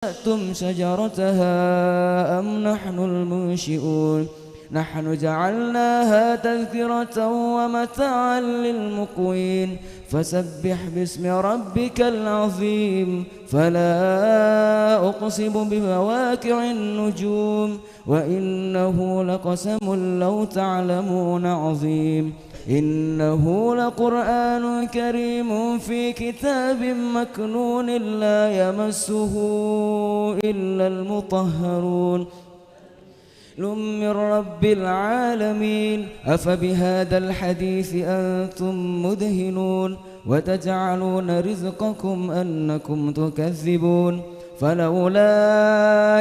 أنتم شجرتها أم نحن المنشئون نحن جعلناها تذكرة ومتاعا للمقوين فسبح باسم ربك العظيم فلا أقسم بمواقع النجوم وإنه لقسم لو تعلمون عظيم إنه لقرآن كريم في كتاب مكنون لا يمسه إلا المطهرون من رب العالمين أفبهذا الحديث أنتم مدهنون وتجعلون رزقكم أنكم تكذبون فلولا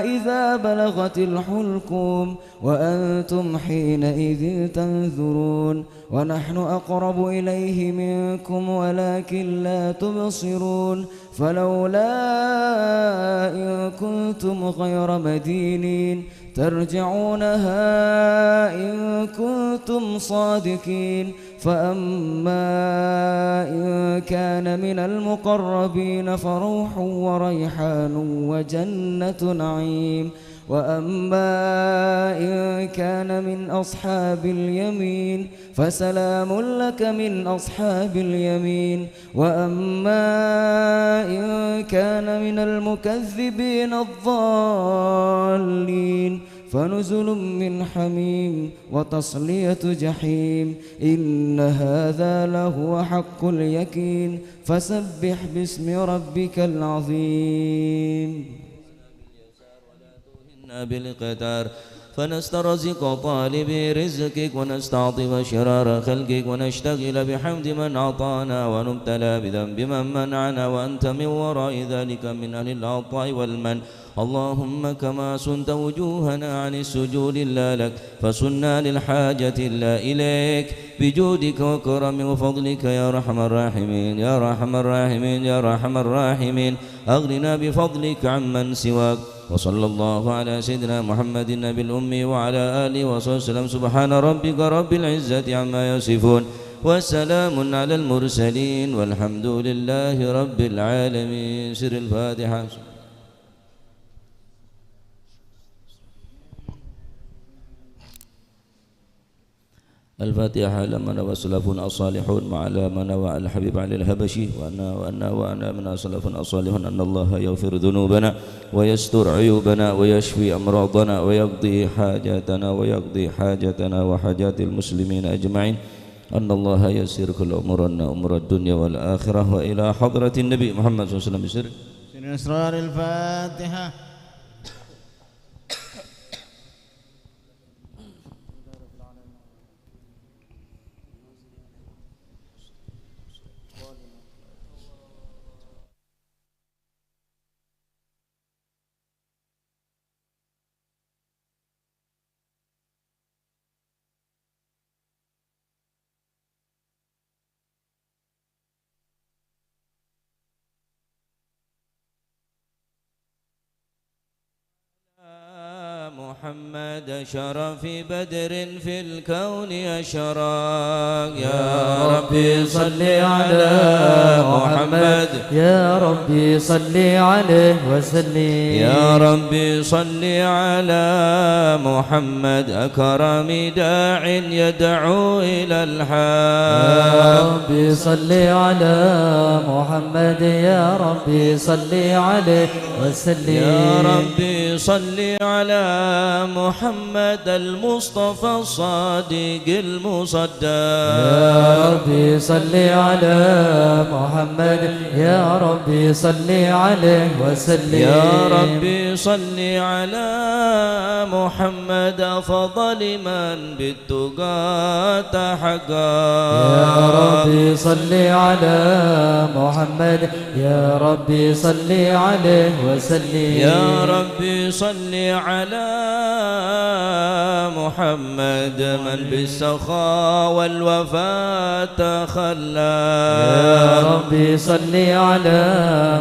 إذا بلغت الحلقوم وأنتم حينئذ تنظرون ونحن أقرب إليه منكم ولكن لا تبصرون فلولا إن كنتم غير مدينين ترجعونها إن كنتم صادقين فأما إن كان من المقربين فروح وريحان وجنة نعيم وأما إن كان من أصحاب اليمين فسلام لك من أصحاب اليمين وأما إن كان من المكذبين الضالين فنزل من حميم وتصلية جحيم إن هذا لهو حق اليقين فسبح باسم ربك العظيم بالقدر فنسترزق طالبي رزقك ونستعطف شرار خلقك ونشتغل بحمد من أعطانا ونبتلى بذنب من منعنا وأنت من وراء ذلك من أهل العطاء والمن اللهم كما سنت وجوهنا عن السجود إلا لك فسنا للحاجة إلا إليك بجودك وكرم وفضلك يا أرحم الراحمين يا أرحم الراحمين يا أرحم الراحمين أغننا بفضلك عمن سواك وصلى الله على سيدنا محمد النبي الأمي وعلى آله وصحبه وسلم سبحان ربك رب العزة عما يصفون وسلام على المرسلين والحمد لله رب العالمين. سر الفاتحة. الفاتحة لمن نوى سلفنا الصالحون وعلى من نوى الحبيب علي الهبشي وأنا من سلفنا الصالحون أن الله يغفر ذنوبنا ويستر عيوبنا ويشفي أمراضنا ويقضي حاجتنا وحاجات المسلمين أجمعين أن الله يسير كل أمورنا أمور الدنيا والآخرة وإلى حضرة النبي محمد صلى الله عليه وسلم بسر أسرار الفاتحة. محمد شرف بدر في الكون أشراق يا ربي صل على محمد يا ربي صل عليه وسلم يا ربي صل على محمد أكرم داع يدعو إلى الحق يا ربي صل على محمد يا ربي صل عليه وسلم يا ربي صل على محمد المصطفى الصادق المصدق يا ربي صل على محمد يا ربي صل عليه وسلم يا ربي صل على محمد أفضل من بالتقى تحقق يا ربي صل على محمد يا ربي صل عليه وسلم يا ربي صل على محمد من بالسخاء والوفاء تخلى يا ربي صل على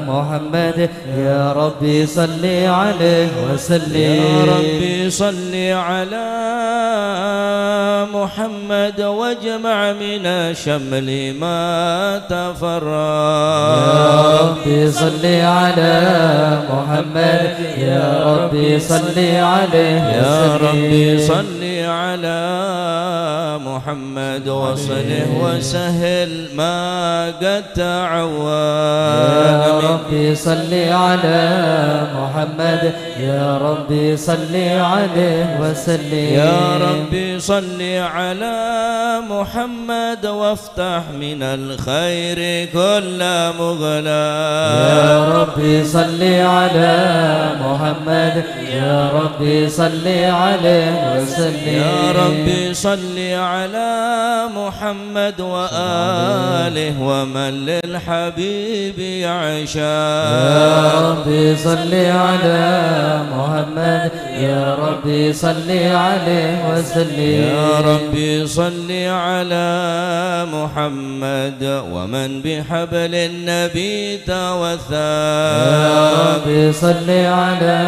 محمد يا ربي صل عليه وسلم يا ربي صل على محمد واجمع من الشمل ما تفرق يا ربي صل على محمد يا ربي صل عليه يا وسلم ربي صل على محمد وصله وسهل ما قد تعوى يا ربي صل على محمد يا ربي صل عليه وسلم يا ربي صل على محمد وافتح من الخير كل مغلى يا ربي صل على محمد يا ربي صل عليه وسلم يا ربي صل على محمد وآله ومن للحبيب يعشى يا ربي صل على محمد يا ربي صل عليه وسلم يا ربي صل على محمد ومن بحبل النبي توثى يا ربي صل على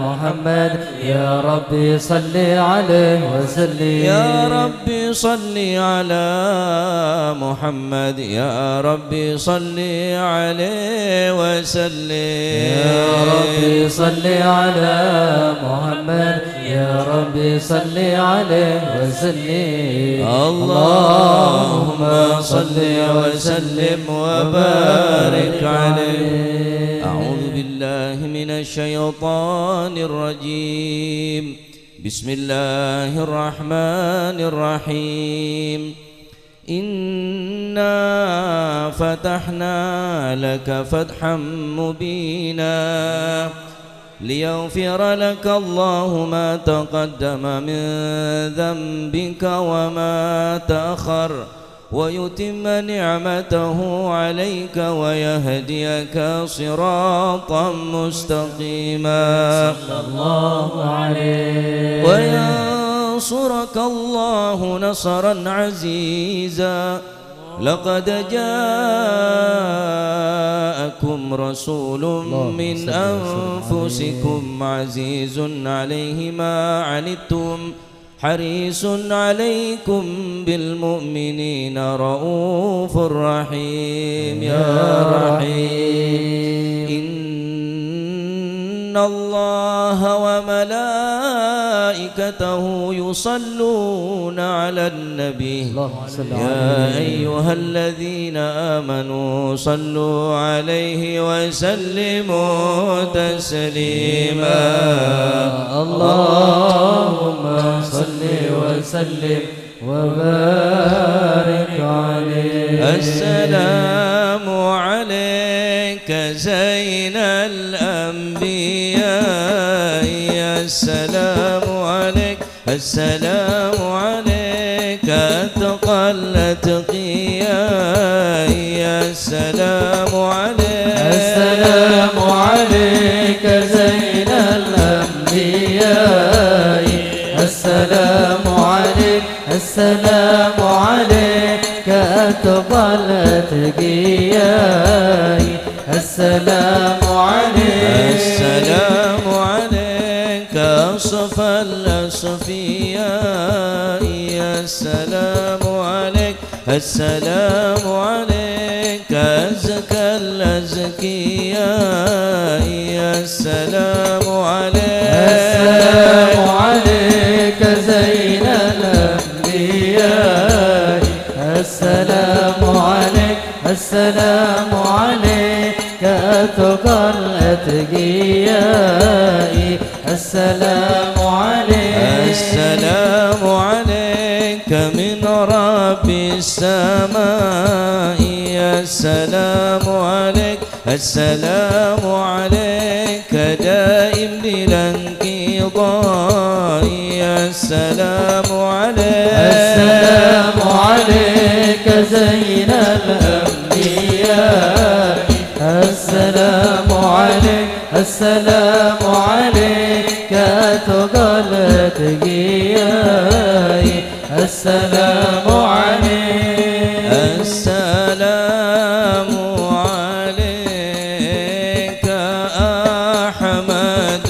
محمد يا ربي صل عليه وسلم يا ربي صل على محمد يا ربي صل عليه وسلم يا ربي صل على محمد يا ربي صل عليه وسلم اللهم صل وسلم وبارك عليه. أعوذ بالله من الشيطان الرجيم. بسم الله الرحمن الرحيم. إنا فتحنا لك فتحا مبينا ليغفر لك الله ما تقدم من ذنبك وما تأخر ويتم نعمته عليك ويهديك صراطا مستقيما صلى الله عليه وينصرك الله نصرا عزيزا. لقد جاءكم رسول من أنفسكم عزيز عليه ما عنتم حريص عليكم بالمؤمنين رؤوف رحيم. يا رحيم إن الله وملائكته يصلون على النبي يا أيها الذين آمنوا صلوا عليه وسلموا تسليما. اللهم صل وسلم وبارك عليه. السلام عليك زين الأنبياء السلام عليك السلام عليك أتقى الأتقياء السلام عليك السلام عليك زين الأنبياء السلام عليك السلام عليك أتقى الأتقياء السلام عليك السلام عليك أصفى الأصفياء السلام عليك السلام عليك أزكى الأزكياء السلام عليك السلام عليك زين الأنبياء السلام عليك السلام عليك أتقى الأتقياء السلام عليك السلام عليك من رب السماء السلام عليك السلام عليك دائم بلا انقضاء السلام عليك السلام عليك زين الأنبياء السلام عليك السلام عليك تقلت جياي السلام عليك السلام عليك أحمد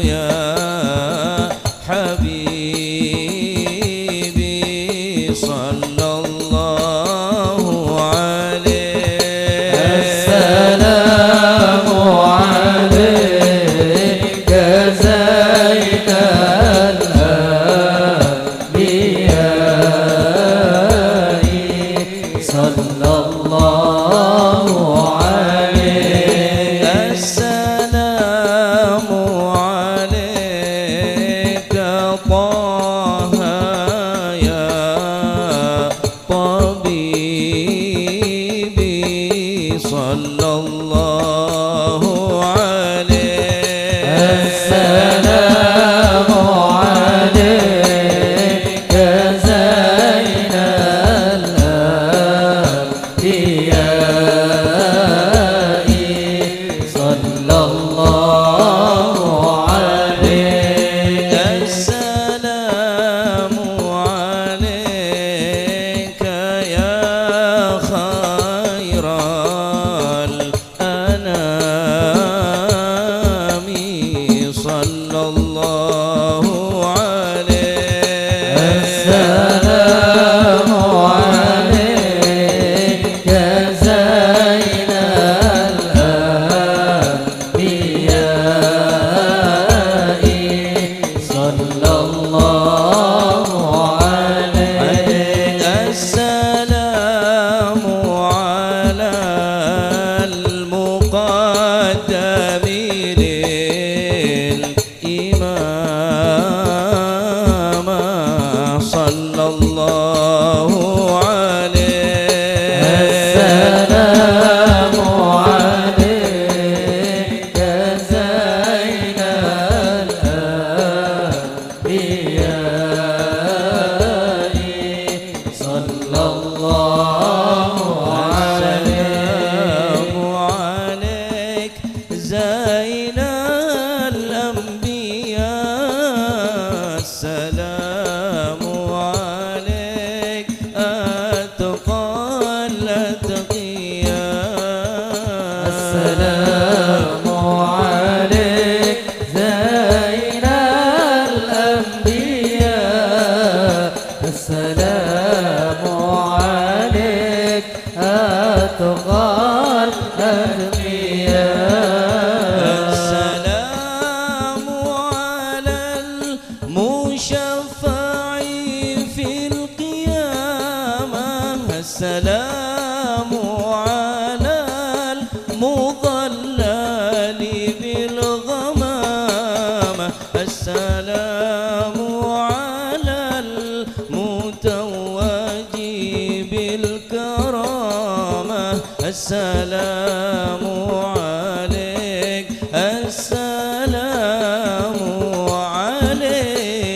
يا حبيبي صلى الله عليك السلام عليك زين الأنبياء صلى الله عليك السلام عليك طه يا طبيبي صلى الله عليك السلام عليك زين الأنبياء صلى الله عليك السلام عليك يا خير الأنام صلى الله عليك السلام عليك زين الأنبياء صلى الله عليك السلام على المقدم للإمام صلى الله عليه السلام عليك زين الأنبياء صلى الله عليك السلام عليك زين الأنبياء السلام عليك أتقى الأتقياء السلام عليك زين الأنبياء السلام عليك أتقى الأنبياء السلام على المشفع في القيامة السلام على المضلل بالغمامة السلام على المتوج بالكرامة السلام عليك السلام عليك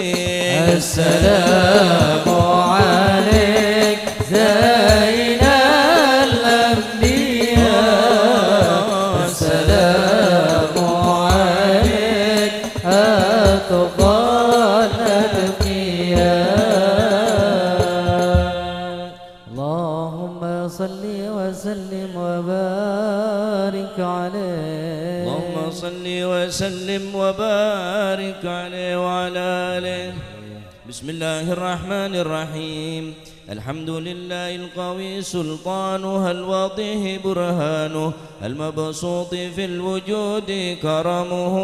السلام عليك زين الأنبياء السلام عليك أتقى الأتقياء اللهم صل وسلم وبارك عليه اللهم صل وسلم وبارك عليه وعلى آله بسم الله الرحمن الرحيم الحمد لله القوي سلطانه الواضح برهانه المبسوط في الوجود كرمه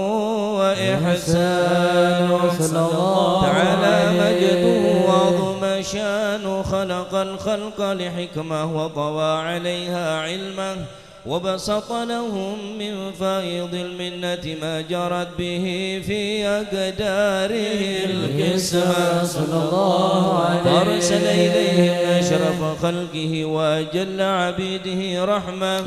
وإحسانه صلى الله تعالى عليه مجده وعظم شانه خلق الخلق لحكمة وطوى عليها علمه وبسط لهم من فيض المنة ما جرت به في أقداره القسمة صلى الله عليه وأرسل إليهم أشرف خلقه وأجل عبيده رحمة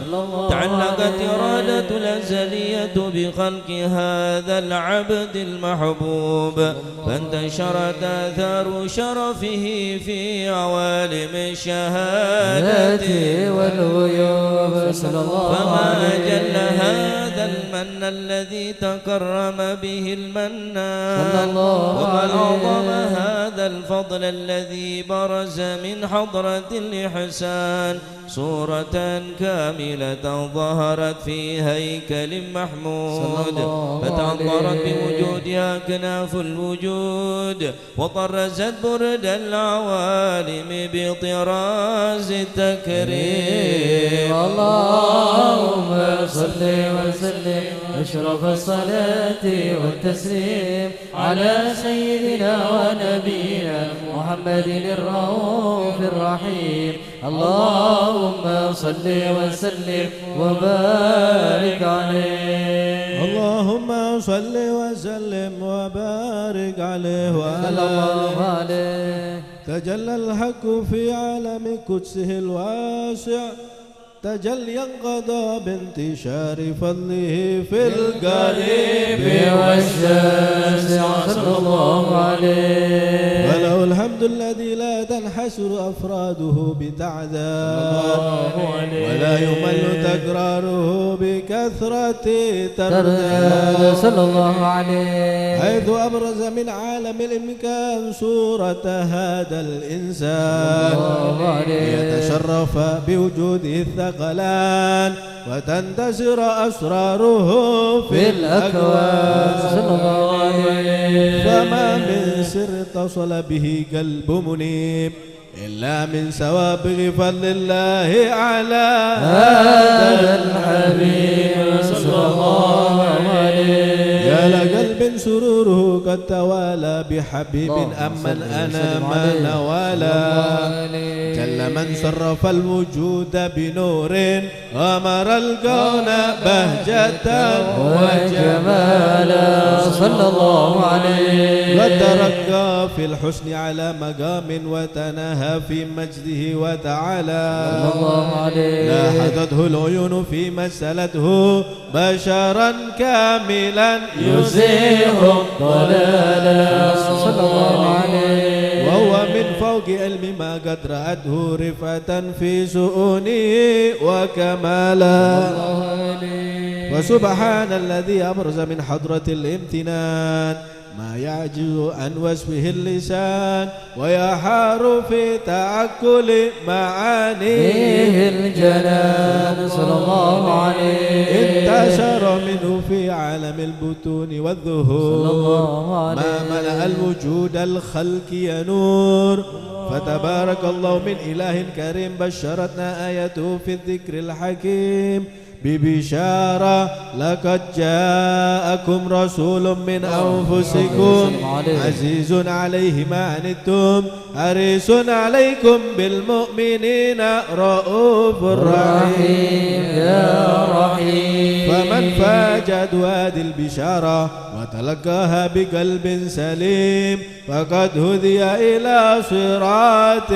تعلقت إرادة الأزلية بخلق هذا العبد المحبوب فانتشرت آثار شرفه في عوالم الشهادة والغيوب صلى الله فما عليه أجل هذا المن الذي تكرم به المنان صلى الله وما عليه. أعظم هذا الفضل الذي برز من حضرة الإحسان صورة كاملة ظهرت في هيكل محمود صلى الله فتعطرت عليه. بوجودها كناف الوجود وطرزت برد العوالم بطراز التكريم. اللهم صل وسلم أشرف الصلاة والتسليم على سيدنا ونبينا محمد الرؤوف الرحيم. اللهم صل وسلم وبارك عليه. اللهم صل وسلم وبارك عليه صلى الله وعلى عليه. تجلى الحق في عالم قدسه الواسع تجليا قضى بانتشار فضله في القريب والشاسع صلى الله عليه. وله الحمد الذي لا تنحسر أفراده بتعداد ولا يمل تكراره بكثرة ترداد صلى الله عليه. حيث أبرز من عالم الإمكان صورة هذا الإنسان ليتشرف بوجوده الثقلان وتنتشر أسراره في الأكوان. صلى الله عليه. فما من سر اتصل به قلب منيب إلا من سوابغ فضل الله على هذا الحبيب صلى الله عليه. يا لقلب سروره قد توالى بحبيب أمن أنا ما نوالا جل من صرف الوجود بنور أمر الكون بهجة وجمالا صلى الله عليه. وترقى في الحسن على مقام وتناهى في مجده وتعالى صلى الله عليه. لاحظته العيون في مسألته بشرا كاملا يزيغ ضلالا صلى الله عليه. وهو من فوق علم ما قد رأته رفعة في شؤونه وكمالا. وسبحان الذي أبرز من حضرة الامتنان ما يعجز عن وصفه اللسان ويحار في تعقل معانيه الجلال صلى الله عليه. انتشر منه في عالم البطون والظهور ما ملأ الوجود الخلق ينور. فتبارك الله من إله كريم بشرتنا آيته في الذكر الحكيم ببشارة لقد جاءكم رسول من أنفسكم عزيز عليه ما عنتم حريص عليكم بالمؤمنين رؤوف رحيم. يا رحيم. فمن فاجأت هذه البشارة وتلقاها بقلب سليم فقد هدي إلى صراط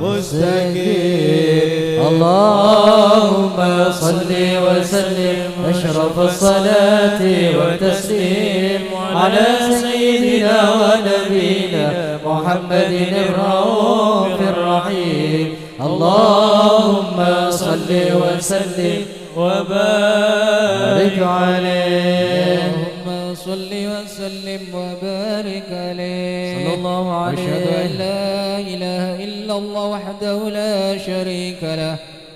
مستقيم. اللهم صل وسلم أشرف الصلاة والتسليم على سيدنا ونبينا محمد الرؤوف الرحيم. اللهم صل وسلم وبارك عليه. اللهم صل وسلم وبارك عليه. صلى الله عليه. أشهد أن لا إله إلا الله وحده لا شريك له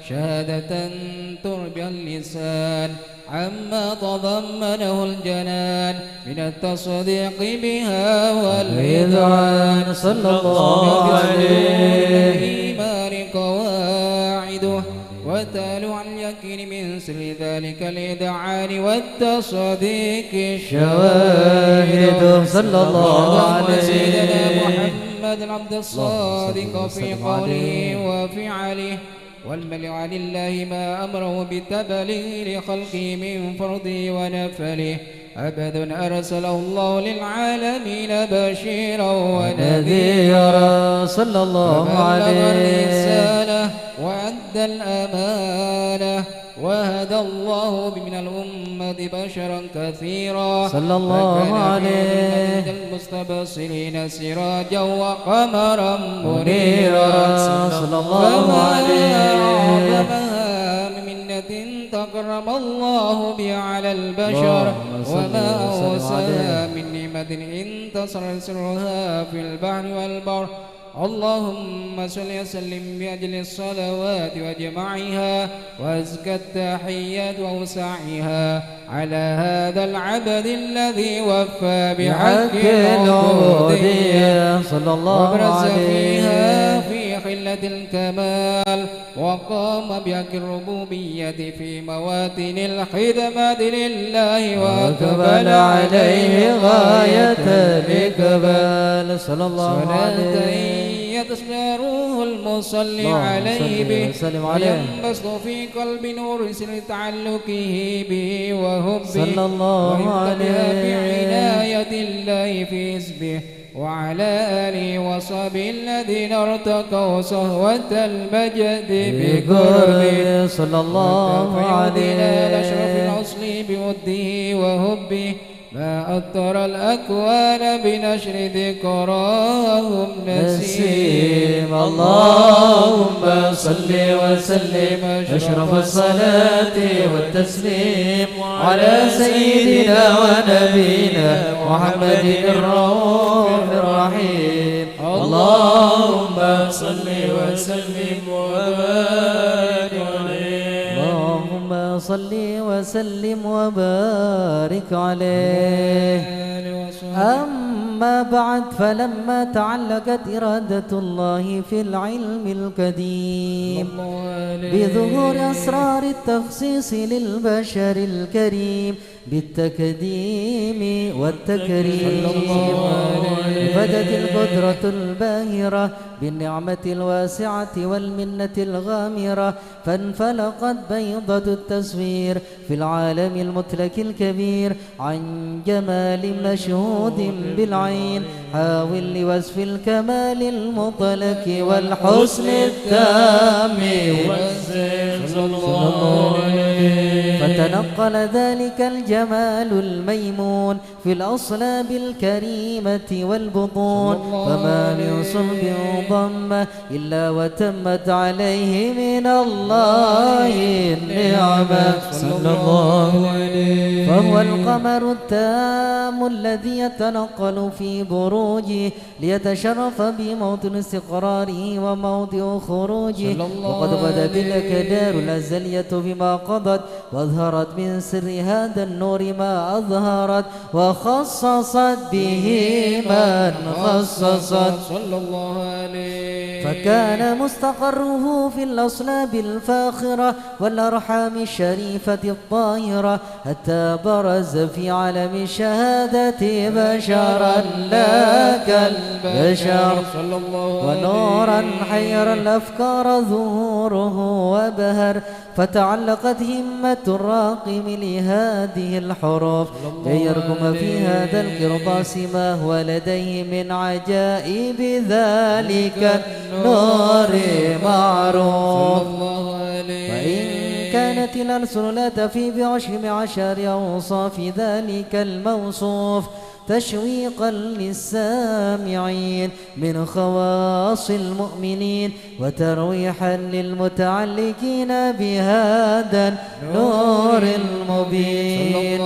شهادة تربي اللسان عما تضمنه الجنان من التصديق بها والإذعان. صلى الله عليه. الإيمان قواعده وتالو عن اليقين من سر ذلك الإذعان والتصديق شواهد. صلى الله عليه. سيدنا محمد العبد الصادق في قوله وفعله والملع لله ما أمره بالتبليغ لخلقه من فرضه ونفله أبد أرسله الله للعالمين بشيرا ونذيرا. صلى الله فبلغ عليه. الرسالة وأدى الأمانة وهدى الله من الأمة بشرا كثيرا. صلى الله عليه. فكان المستبصرين سراجا وقمرا منيرا. صلى الله عليه. أعظمها من منة كرم الله بها على البشر اللهم صل وما وسلم أوصاها عليه. من نعمة انتصر سرها في البحر والبر. اللهم صل وسلم بأجل الصلوات وجمعها وأزكى التحيات وأوسعها على هذا العبد الذي وفى بحق العبودية صلى الله وبرز عليه. فيها في خلة الكمال وقام بحق الربوبية في مواتن الخدمة لله وأقبل عليه غاية الإقبال. صلى الله عليه. يتسبره المصلي اللهم عليه صل به وسلم عليه. وينبسط في قلب نور سر تعلقه به وهبه صلى الله ويمتلئ عليه. بعناية الله في حزبه وعلى آله وصحبه الذين ارتقوا صهوة المجد بقربه. صلى الله عليه. أشرف الأصل بوده وهبه ما أطر الأكوان بنشر ذكراهم نسيم. اللهم صل وسلم أشرف الصلاة والتسليم على سيدنا ونبينا محمد الرؤوف الرحيم. اللهم صل وسلم وبارك عليه. اللهم صل وسلم وبارك عليه. أما بعد، فلما تعلقت إرادة الله في العلم القديم بظهور أسرار التخصيص للبشر الكريم بالتقديم والتكريم، بدت القدرة الباهرة بالنعمة الواسعة والمنة الغامرة، فانفلقت بيضة التصوير في العالم المتلك الكبير عن جمال مشهود بالعين حاول لوصف الكمال المطلق والحسن التام فتنقل ذلك الجمال الميمون في الأصلاب الكريمة والبطون، فما من صلب ضم إلا وتمت عليه من الله النعمة صلى الله عليه. فهو القمر التام الذي يتنقل في بروجه ليتشرف بموطن استقراره وموضع خروجه، وقد بدت الأكدار الأزلية بما قضت وأظهرت من سر هذا النور ما أظهرت وخصصت به من خصصت صلى الله عليه. فكان مستقره في الأصلاب الفاخرة والأرحام الشريفة الطاهرة حتى برز في عالم الشهادة بشرا لا كالبشر، ونورا حير الأفكار ظهوره وبهر، فتعلقت همة الراقم لهذه الحروف ليرقم في هذا القرطاس ما هو لديه من عجائب ذلك النور معروف. وإن كانت الألسن لا تفي ب10 أوصاف ذلك الموصوف تشويقا للسامعين من خواص المؤمنين وترويحا للمتعلقين بهذا النور المبين.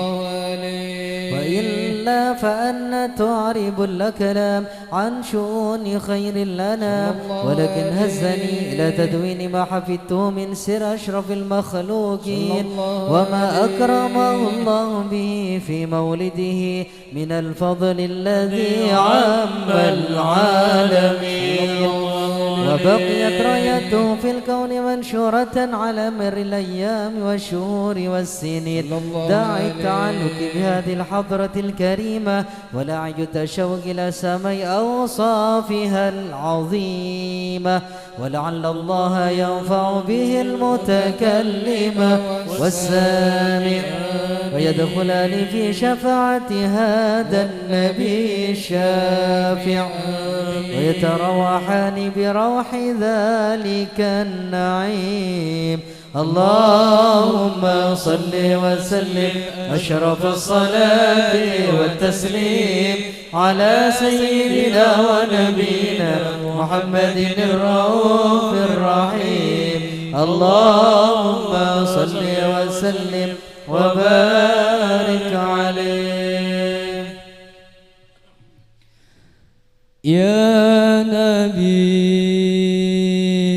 وإلا فأن تعرب الكلام عن شؤون خير الأنام، ولكن هزني إلى تدوين ما حفظته من سر أشرف المخلوقين وما أكرمه الله به في مولده من الفضل الذي عم العالمين. وبقيت رايته في الكون منشورة على مر الأيام والشهور والسنين، داعي التعلق بهذه الحضرة الكريمة ولاعي التشوق إلى سماء أوصافها العظيمة، ولعل الله ينفع به المتكلم والسامع ويدخلان في شفاعة هذا النبي الشافع ويتروحان بروح ذلك النعيم. اللهم صل وسلم أشرف الصلاة والتسليم على سيدنا ونبينا محمد الرؤوف الرحيم. اللهم صل وسلم وبارك عليه. يا نبي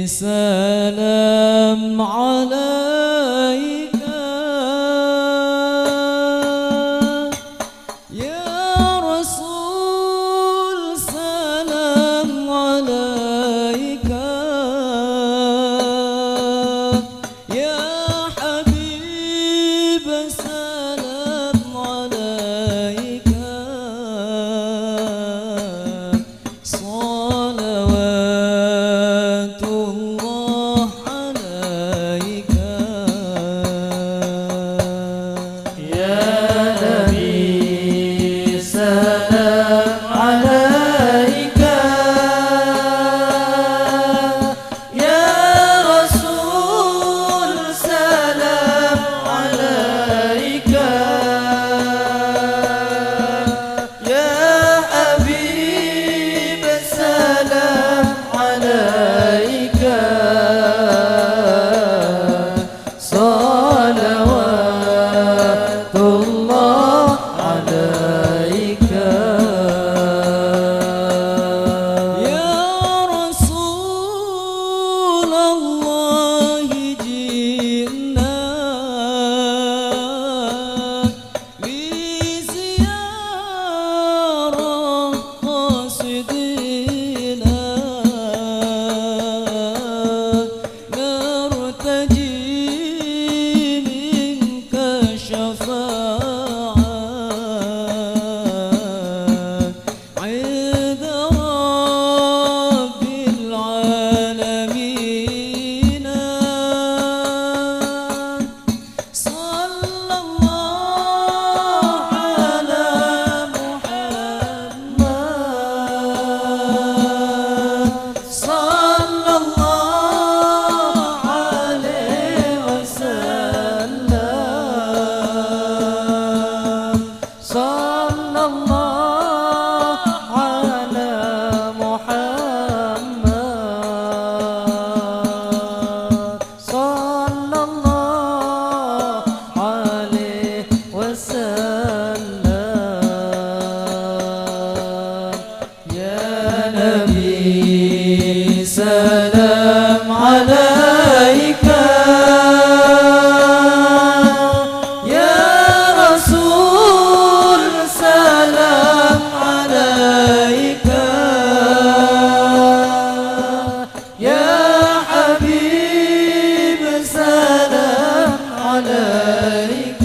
سلام عليك، يا رسول سلام عليك، يا حبيب سلام عليك، صلوات الله عليك. يا نبي سلام عليك، يا رسول سلام عليك، يا حبيب سلام عليك، صلوات الله عليك. يا رسول الله جئنا لزيارة قاصدينا، نرتجي منك شفاعة عند رب العالمين. صلى الله على محمد، صلى الله عليه وسلم، صلى الله على محمد، صلى الله عليه وسلم. يا نبي سلام عليك، يا رسول سلام عليك، يا حبيب سلام عليك،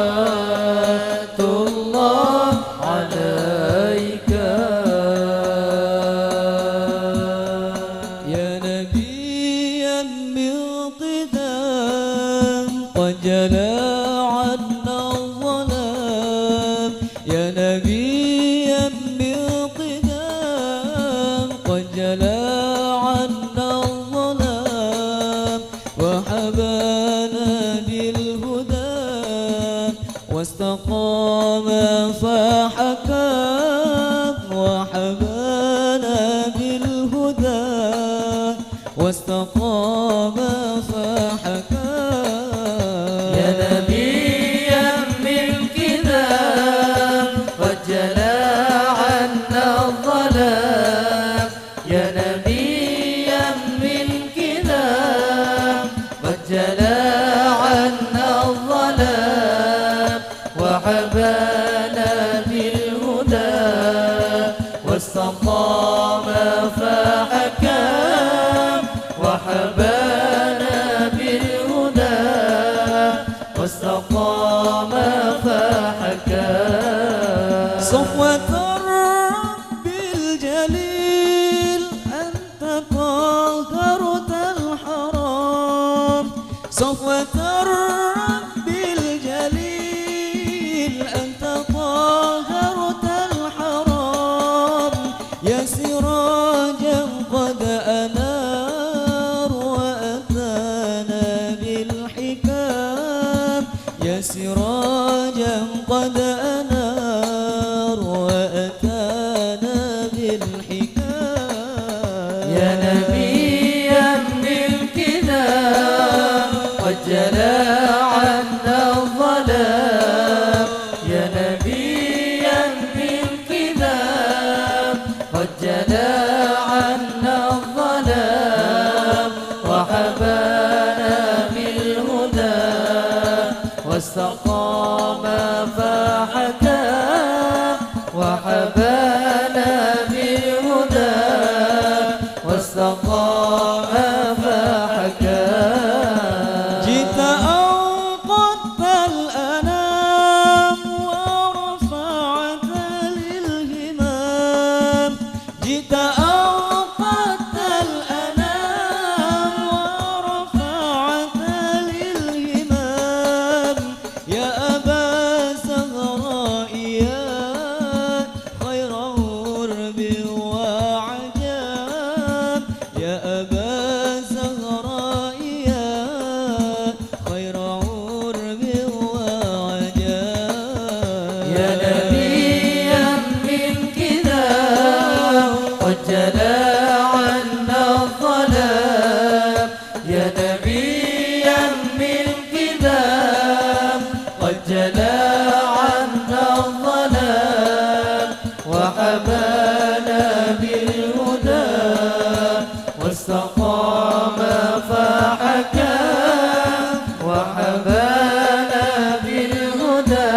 صلوات الله عليك. يا نبيا من قدام قد جلى عنا الظلام، يا نبيا من قدام قد جلى عنا الظلام، وحبانا بالهدى واستقام فحكم، وحبانا بالهدى واستقام فحكم. يا نبيا من كذاب قد جلى عنا الظلام، يا نبيا من كذاب قد جلى عنا الظلام، وحبانا بالهدى واستقام فحكم، وحبانا بالهدى واستقام فحكم. صفوة الرب الجليل أنت طهرت الحرام، صفوة الرب الجليل أنت طهرت الحرام، يا سراجا قد أنار وأتانا بالحكام، يا سراجا قد أنار وأتانا بالحكام. واستقام فحكم وحبانا بالهدى واستقام فحكم جئت أوقدت الأنام ورفعت للهمام جئت أوقدت الأنام ورفعت للهمام يا أبا زهراء يا خير غرب وعجاب يا أبا زهراء يا خير غرب وعجاب يا نبيا من كذا قد جلا عنا الظلام يا نبيا من كذا قد جلا عنا الظلام وحمانا بالهدى واستقام فحكم وحمانا بالهدى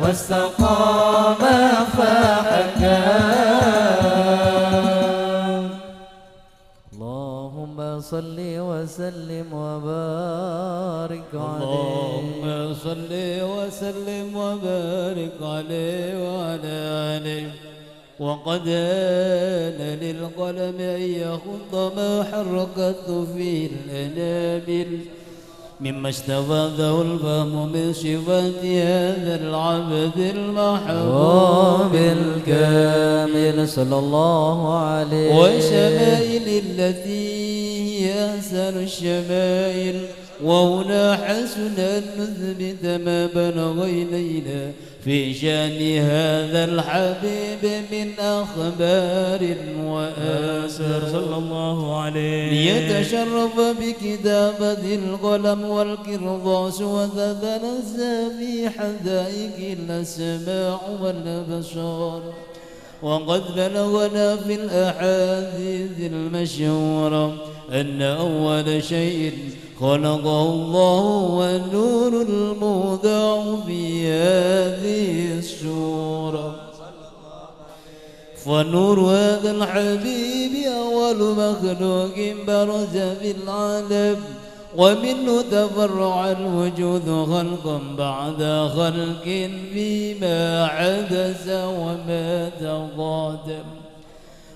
واستقام فحكم اللهم صل وسلم وبارك عليه اللهم صل وسلم وبارك عليه وعلى آله وقد آن للقلم أن يخض ما حركته في الأنامل مما استفاده الفهم من صفات هذا العبد المحبوب بالكامل صلى الله عليه والشمائل التي هي أحسن الشمائل وهنا حسن أن نثبت ما بلغ إلينا في شأن هذا الحبيب من أخبار وآثار صلى الله عليه ليتشرف بكتابة القلم والقرطاس وتتنزه في حدائق الأسماع والأبصار وقد بلغنا في الأحاديث المشهورة أن أول شيء خلقه الله والنور المودع في هذه السورة فنور هذا الحبيب أول مخلوق برز في العالم ومنه تفرع الوجود خلقا بعد خلق فيما حدث وما تقادم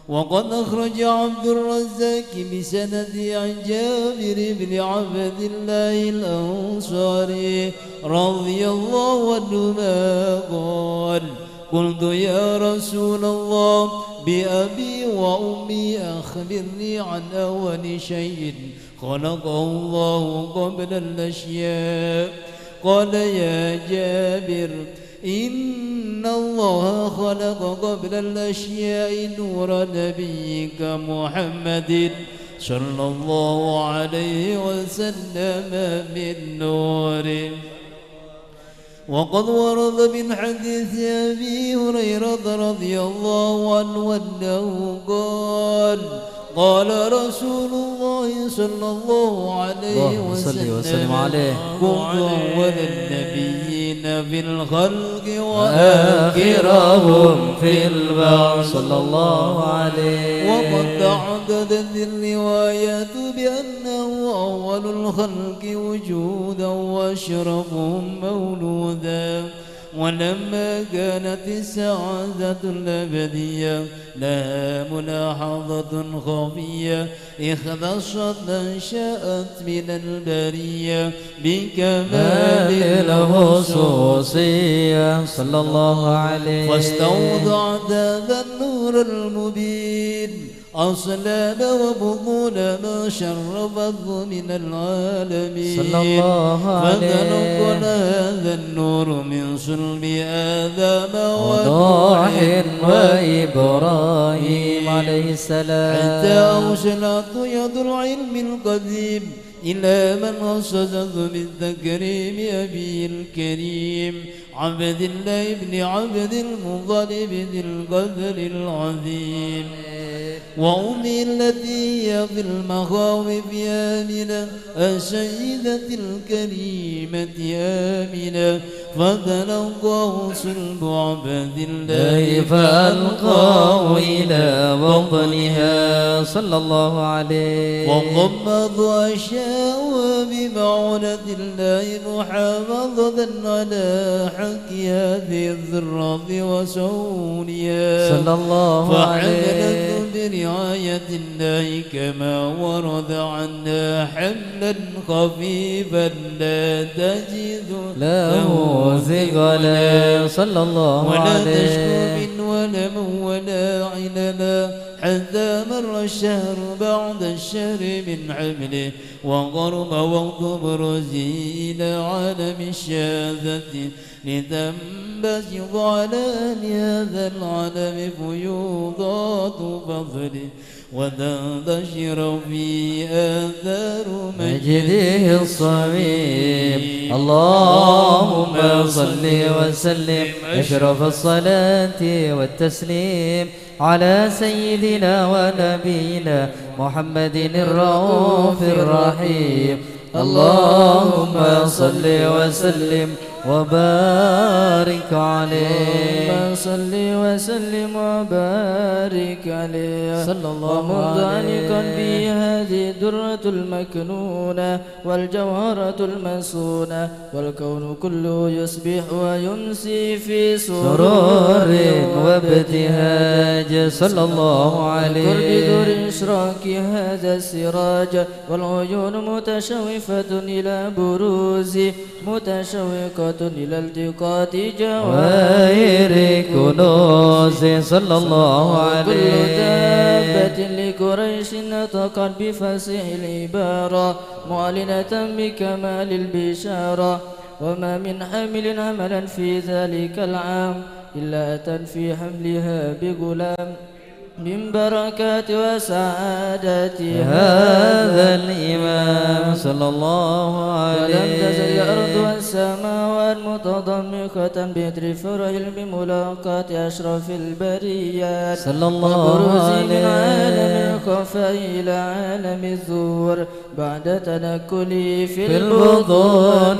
وقد أخرج عبد الرزاق بسند عن جابر بن عبد الله الأنصاري رضي الله عنهما قال قلت يا رسول الله بأبي وأمي أخبرني عن أول شيء خلقه الله قبل الأشياء قال يا جابر إن الله خلق قبل الأشياء نور نبيك محمد صلى الله عليه وسلم من نوره وقد ورد من حديث أبي هريرة رضي الله عنه أنه قال قال رسول الله صلى الله عليه وسلم عليه كنت أول النبيين في الخلق وآخرهم في البعث صلى الله عليه وقد تعددت الروايات بأنه أول الخلق وجودا وأشرفهم مولودا ولما كانت السعادة الأبدية لها ملاحظة خفية اختصت من شاءت من البرية بكمال الخصوصية صلى الله عليه فاستوضعت هذا النور المبين أصلاب وبطون ما شرفته من العالمين صلى الله عليه فتنقل هذا النور من صلب آدم ونوح وإبراهيم عليه السلام حتى أوصلت يد العلم القديم إلى من خصصه بالتكريم أبي الكريم عبد الله بن عبد المطلب ذي القدر العظيم وأمي التي هي في المخاوف آمنة السيدة الكريمة آمنة فتلقاه صلب عبد الله فألقاه إلى بطنها صلى الله عليه وضمض أشياء بمعونة الله محافظة على حكيها في الذرة وسونها صلى الله عليه فحملت برعاية الله كما ورد عنا حملا خفيفا لا تجد له ثقلا صلى الله ولا عليه تشكو من ولم ولا علما حتى مر الشهر بعد الشهر من حمله وقرب وقت برزه إلى عالم الشاذة لتنبسط على هذا العالم فيوضات فضله وتنتشر في آثار مجده الصميم اللهم صل وسلم أشرف الصلاة والتسليم على سيدنا ونبينا محمد الرؤوف الرحيم اللهم صل وسلم وبارك عليه اللهم صل وسلم وبارك عليه صلى الله ومضانقا عليه به هذه الدرة المكنونة والجوهرة المسونة والكون كله يصبح ويمسي في سرور وابتهاج صلى الله عليه قرب دور إشراك هذا السراج والعيون متشوفة إلى بروز متشوقة إلى التقاط جواهر كنوز صلى الله عليه كل دابة لقريش نطقت بفصيح العبارة معلنة بكمال البشارة وما من حامل عملا في ذلك العام إلا أتى في حملها بغلام من بركات وسعادة هذا الإمام صلى الله عليه ولم تزل الأرض والسماوات متضمخة بإثر فرح بملاقاة أشرف البريات صلى الله وبروز من عليه عالم الخفاء إلى عالم الظهور بعد تنكلي في البطون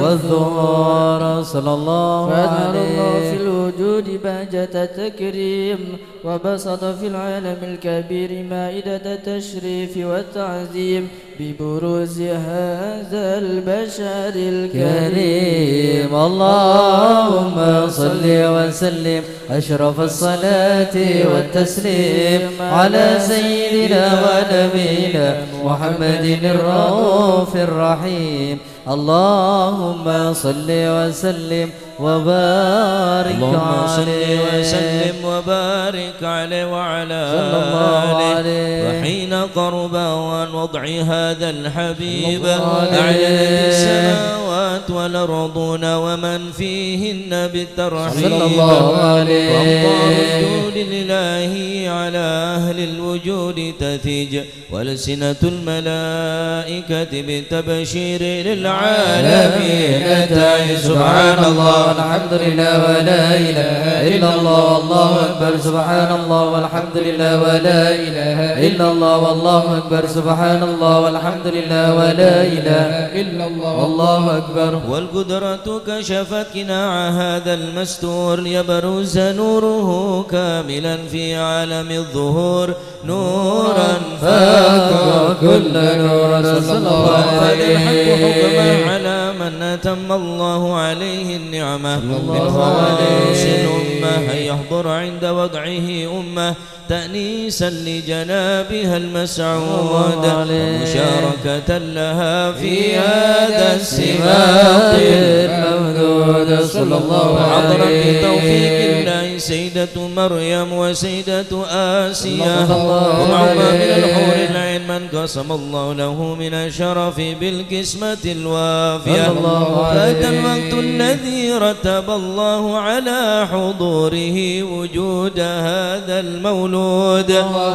والظهور صلى الله فأظهر الله في عليه الوجود بهجة التكريم وبسط في العالم الكبير مائدة التشريف والتعظيم ببروز هذا البشر كريم اللهم صل وسلم أشرف الصلاة والتسليم على سيدنا ونبينا محمد الرؤوف الرحيم اللهم صل وسلم وبارك اللهم صل عليه وسلم وبارك عليه وعلى صلى الله عليه وحين قرب عن وضع هذا الحبيب صلى الله عليه أعلنت السماوات والأرضون ومن فيهن بالترحيب صلى الله عليه وأمطار لله على أهل الوجود تثيج والسنة الملائكة بالتبشير للعالمين تعي سبحان الله والحمد لله ولا إله إلا الله والله أكبر سبحان الله والحمد لله ولا إله إلا الله والله أكبر سبحان الله والحمد لله ولا إله إلا الله والله أكبر والقدرة كشفت كناع هذا المستور ليبرز نوره كاملا في عالم الظهور نورا فاق كل نور صلى الله عليه الحق حكما عليه على من أتم الله عليه النعمة من الله خواص عليه. الأمة أن يحضر عند وضعه أمة تأنيسا لجنابها المسعود الله عليه. ومشاركة لها في هذا السباق الممدود صلى الله وحضرا عليه بتوفيق الله أي سيدة مريم وسيدة آسيا صلى الله ومعهما من عليه. الحور العين من قسم الله له من الشرف بالقسمة الوافية. صلى الله فأتى عليه. الوقت الذي رتب الله على حضوره وجود هذا المولود،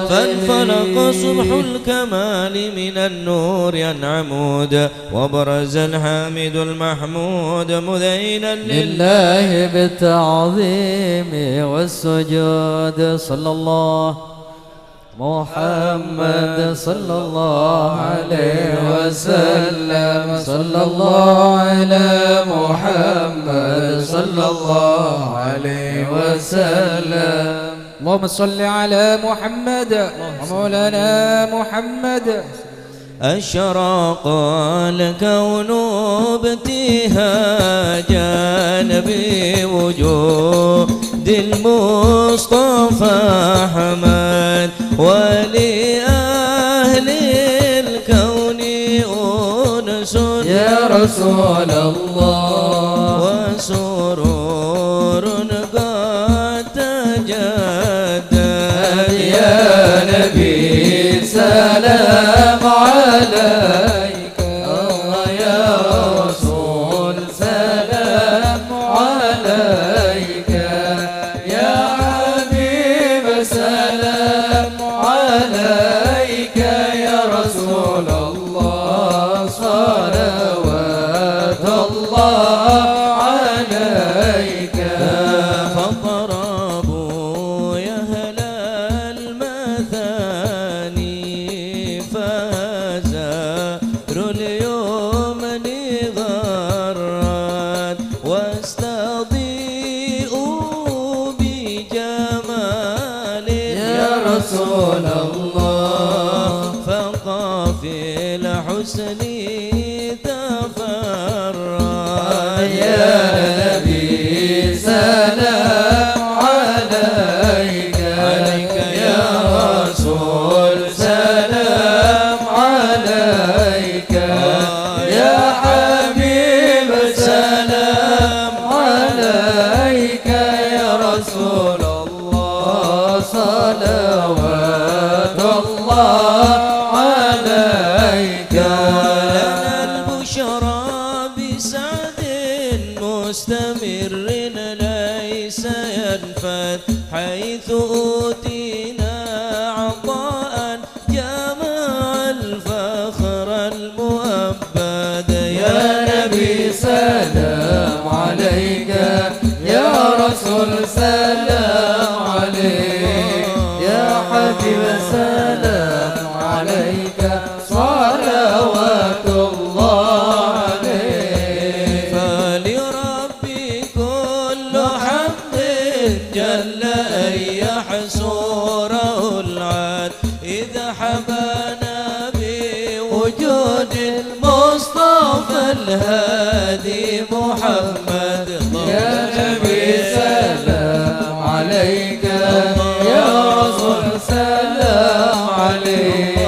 فانفلق صبح الكمال من النور العمود، وبرز الحامد المحمود مذينا لله بالتعظيم والسجود. صلى الله محمد صلى الله عليه وسلم. صلى الله على محمد صلى الله عليه وسلم. اللهم صل على محمد ومولانا محمد. أشرق الكون ابتهاجا بوجود المصطفى أحمد، ولأهل الكون أنس يا رسول الله، وسرور قد تجدد. يا نبي سلام عليك، يا رسول سلام عليك، يا حبيب سلام عليك، يا رسول الله صلوات الله عليك. فاضربوا يا أهل المثاني، فزار اليوم غرد، واستضيئوا بجمال يا رسول الله، فقافي الحسن تفرد. يا نبي سلام عليك، يا رسول سلام عليك، يا حبيب سلام عليك، يا رسول الله صلوات الله عليك. لنا البشرى بسعد مستمر ليس ينفد، حيث أوتينا عطاء جمع الفخر المؤبد. يا نبي سلام عليك، يا رسول سلام عليك، يا حبيب سلام عليك، صلوات الله عليك. فلربي كل حمد جل أن يحصره العاد، إذا حبانا بوجود المصطفى الهادي محمد. يا نبي سلام عليك، يا رسول سلام عليك،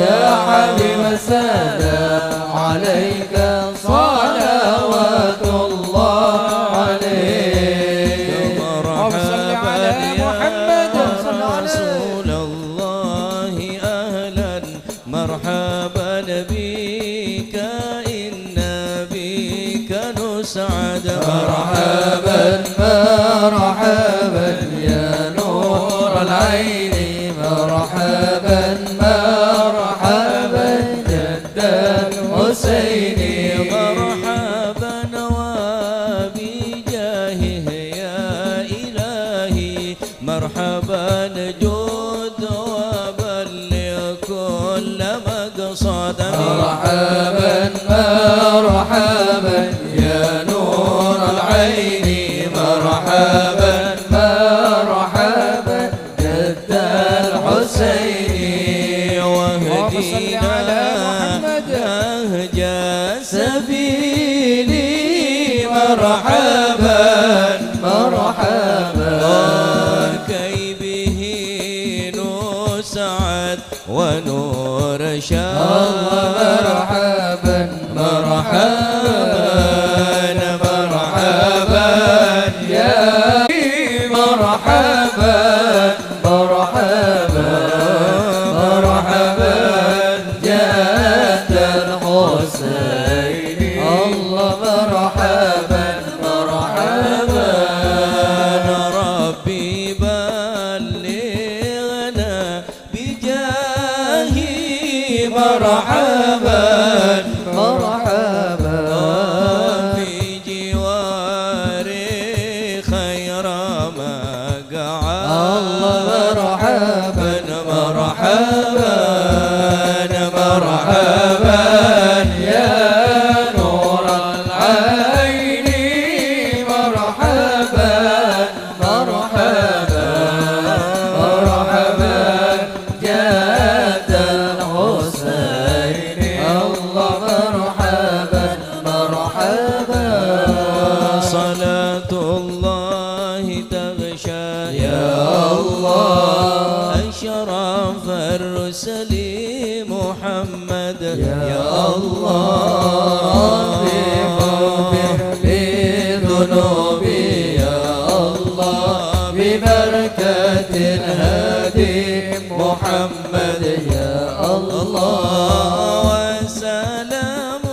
يا حبيب سلام عليك، صلوات الله عليك. مرحبا يا محمد. رسول الله، أهلا مرحبا بك، إن بك نسعد. مرحبا مرحبا يا نور العين، مرحبا مرحبا جد الحسين، مرحبا وبجاهه يا إلهي، مرحبا جود وبلغ كل مقصد. مرحبا مرحبا يا نور العين، مرحبا مرحبا جد الحسين، واهدينا نهج سبيلي، مرحبا مرحبا كي به نسعد ونور شاد. مرحبا مرحبا مرحبا يا وسلي محمد يا الله اغفر لي ذنوبي يا الله ببركة الهادي محمد يا الله وسلام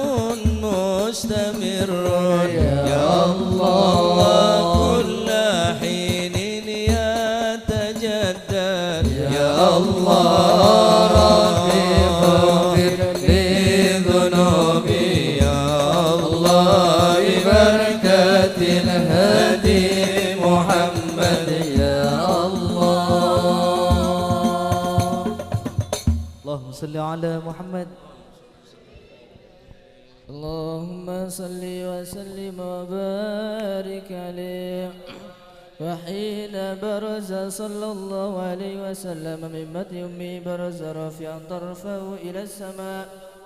مستمر يا الله كل حين يتجدد يا الله ربي اغفر لي ذنوبي يا الله ببركة الهادي محمد يا الله. اللهم صل على محمد. اللهم صل وسلم وبارك عليه. وحين برز صلى الله عليه وسلم من مد أمه برز رافعا طرفه إلى السماء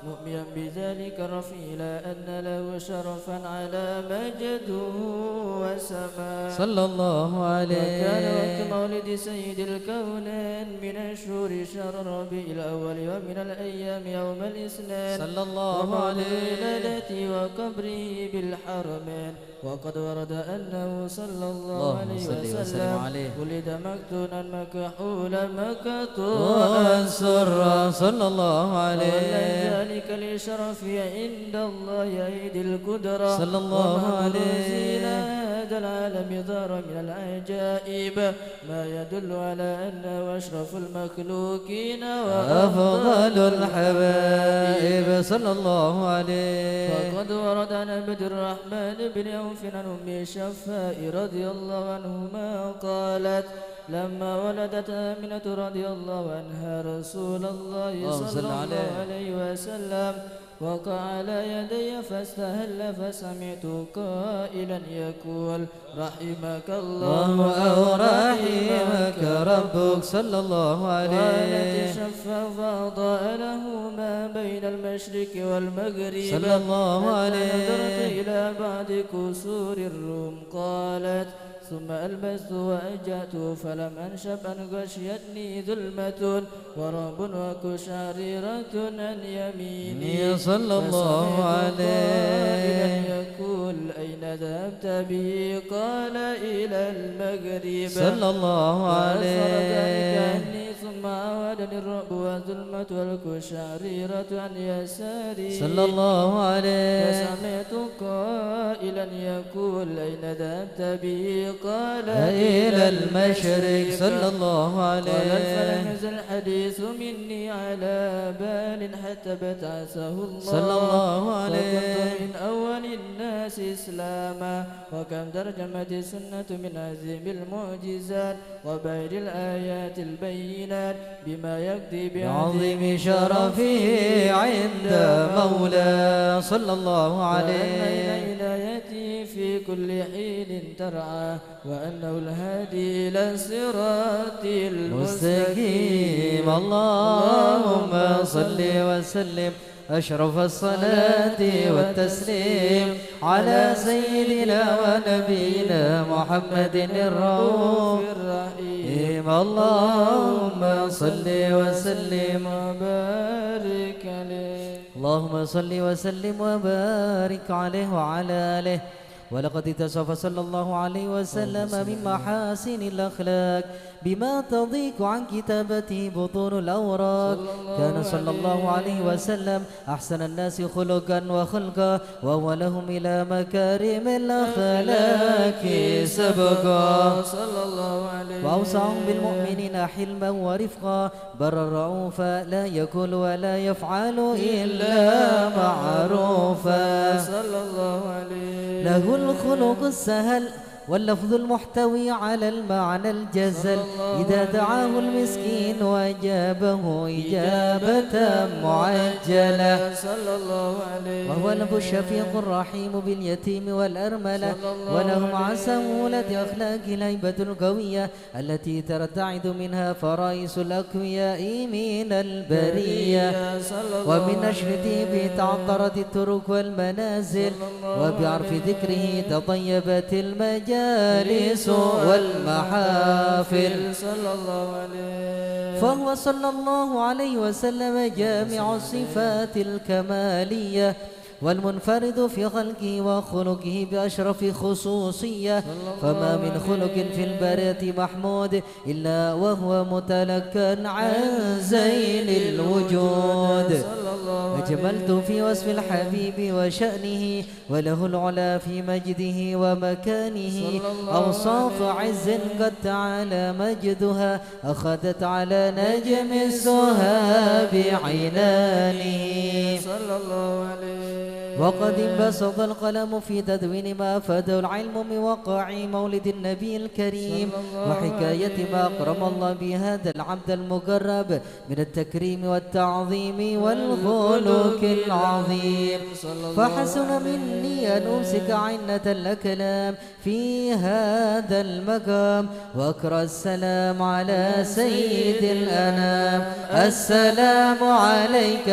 مؤمنا بذلك الرفيع إلى أن له شرفا على مجده وسماء صلى الله عليه. وكان وقت مولد سيد الكونين من الشهور شهر ربيع الأول ومن الأيام يوم الاثنين صلى الله عليه. ولادته وقبره بالحرمين. وقد ورد أنه صلى الله عليه وسلم ولد مكتونا مكحولا مكتونا سرا صلى الله عليه. ذلك لشرف عند الله عيد القدرة صلى الله عليه. ومنزل هذا العالم ظهر من العجائب ما يدل على أنه أشرف المخلوقين وأفضل الحبائب صلى الله عليه. فقد ورد عن عبد الرحمن بن عوف عن أم الشفاء رضي الله عنهما قالت لما ولدت آمنة رضي الله عنها رسول الله صلى الله عليه وسلم وقع على يدي فاستهل فسمعت قائلا يقول رحمك الله أو رحمك ربك صلى الله عليه. قالت الشفاء فأضاء له ما بين المشرق والمغرب صلى الله عليه. نظرت إلى بعض كسور الروم قالت ثم ألبست وأجأت فلم أنشب أن غشيتني ظلمة ورعب وكشعريرة عن يميني صلى الله عليه. يقول أين ذهبت به قال إلى المغرب صلى الله عليه. ثم عاودني الرعب والظلمة والكشعريرة عن يساري صلى الله عليه. فسمعت قائلا يقول أين ذهبت به قال إلى المشرق صلى الله عليه. قال فلم يزل الحديث مني على بال حتى ابتعثه الله صلى الله عليه. وكنت من أول الناس إسلاما وكم ترجمت السنة من عظيم المعجزات وبين الآيات البينات بما يقضي بعظيم شرفه عند مولاه صلى الله عليه. وأن إلهيته في كل حين ترعى وأنه الهادي إلى الصراط المستقيم. اللهم صل وسلم أشرف الصلاة والتسليم على سيدنا ونبينا محمد الرؤوف الرحيم. اللهم صل وسلم وبارك عليه. اللهم صل وسلم وبارك عليه وعلى آله. ولقد اتصف صلى الله عليه وسلم من محاسن الأخلاق بما تضيق عن كتابته بطون الأوراق. كان صلى الله عليه وسلم أحسن الناس خلقا وخلقا وأولهم إلى مكارم الأخلاق سبقا صلى الله عليه. وأوسعهم بالمؤمنين حلما ورفقا برا رؤوفا لا يقول ولا يفعل إلا معروفا. صلى الله عليه. له الخلق السهل واللفظ المحتوي على المعنى الجزل إذا دعاه المسكين وأجابه إجابة معجلة صلى الله عليه. وهو الأب الشفيق الرحيم باليتيم والأرملة ولهم عن سهولة أخلاق الهيبة القوية التي ترتعد منها فرائس الأقوياء من البرية. ومن نشر طيبه تعطرت الطرق والمنازل وبعرف ذكره تطيبت المجال المجالس والمحافل صلى الله عليه. فهو صلى الله عليه وسلم جامع الصفات الكمالية والمنفرد في خلقه وخلقه بأشرف خصوصية، فما من خلق في البرية محمود إلا وهو متلكا عن زين الوجود. أجملت في وصف الحبيب وشأنه وله العلا في مجده ومكانه، أوصاف عز قد تعالى مجدها أخذت على نجم السها بعينانه صلى الله عليه. وقد انبسط القلم في تدوين ما أفاده العلم من وقع مولد النبي الكريم وحكاية ما أكرم الله بهذا العبد المقرب من التكريم والتعظيم والخلق العظيم. فحسن مني أن أمسك عنة الكلام في هذا المقام وأقرأ السلام على سيد الأنام. السلام عليك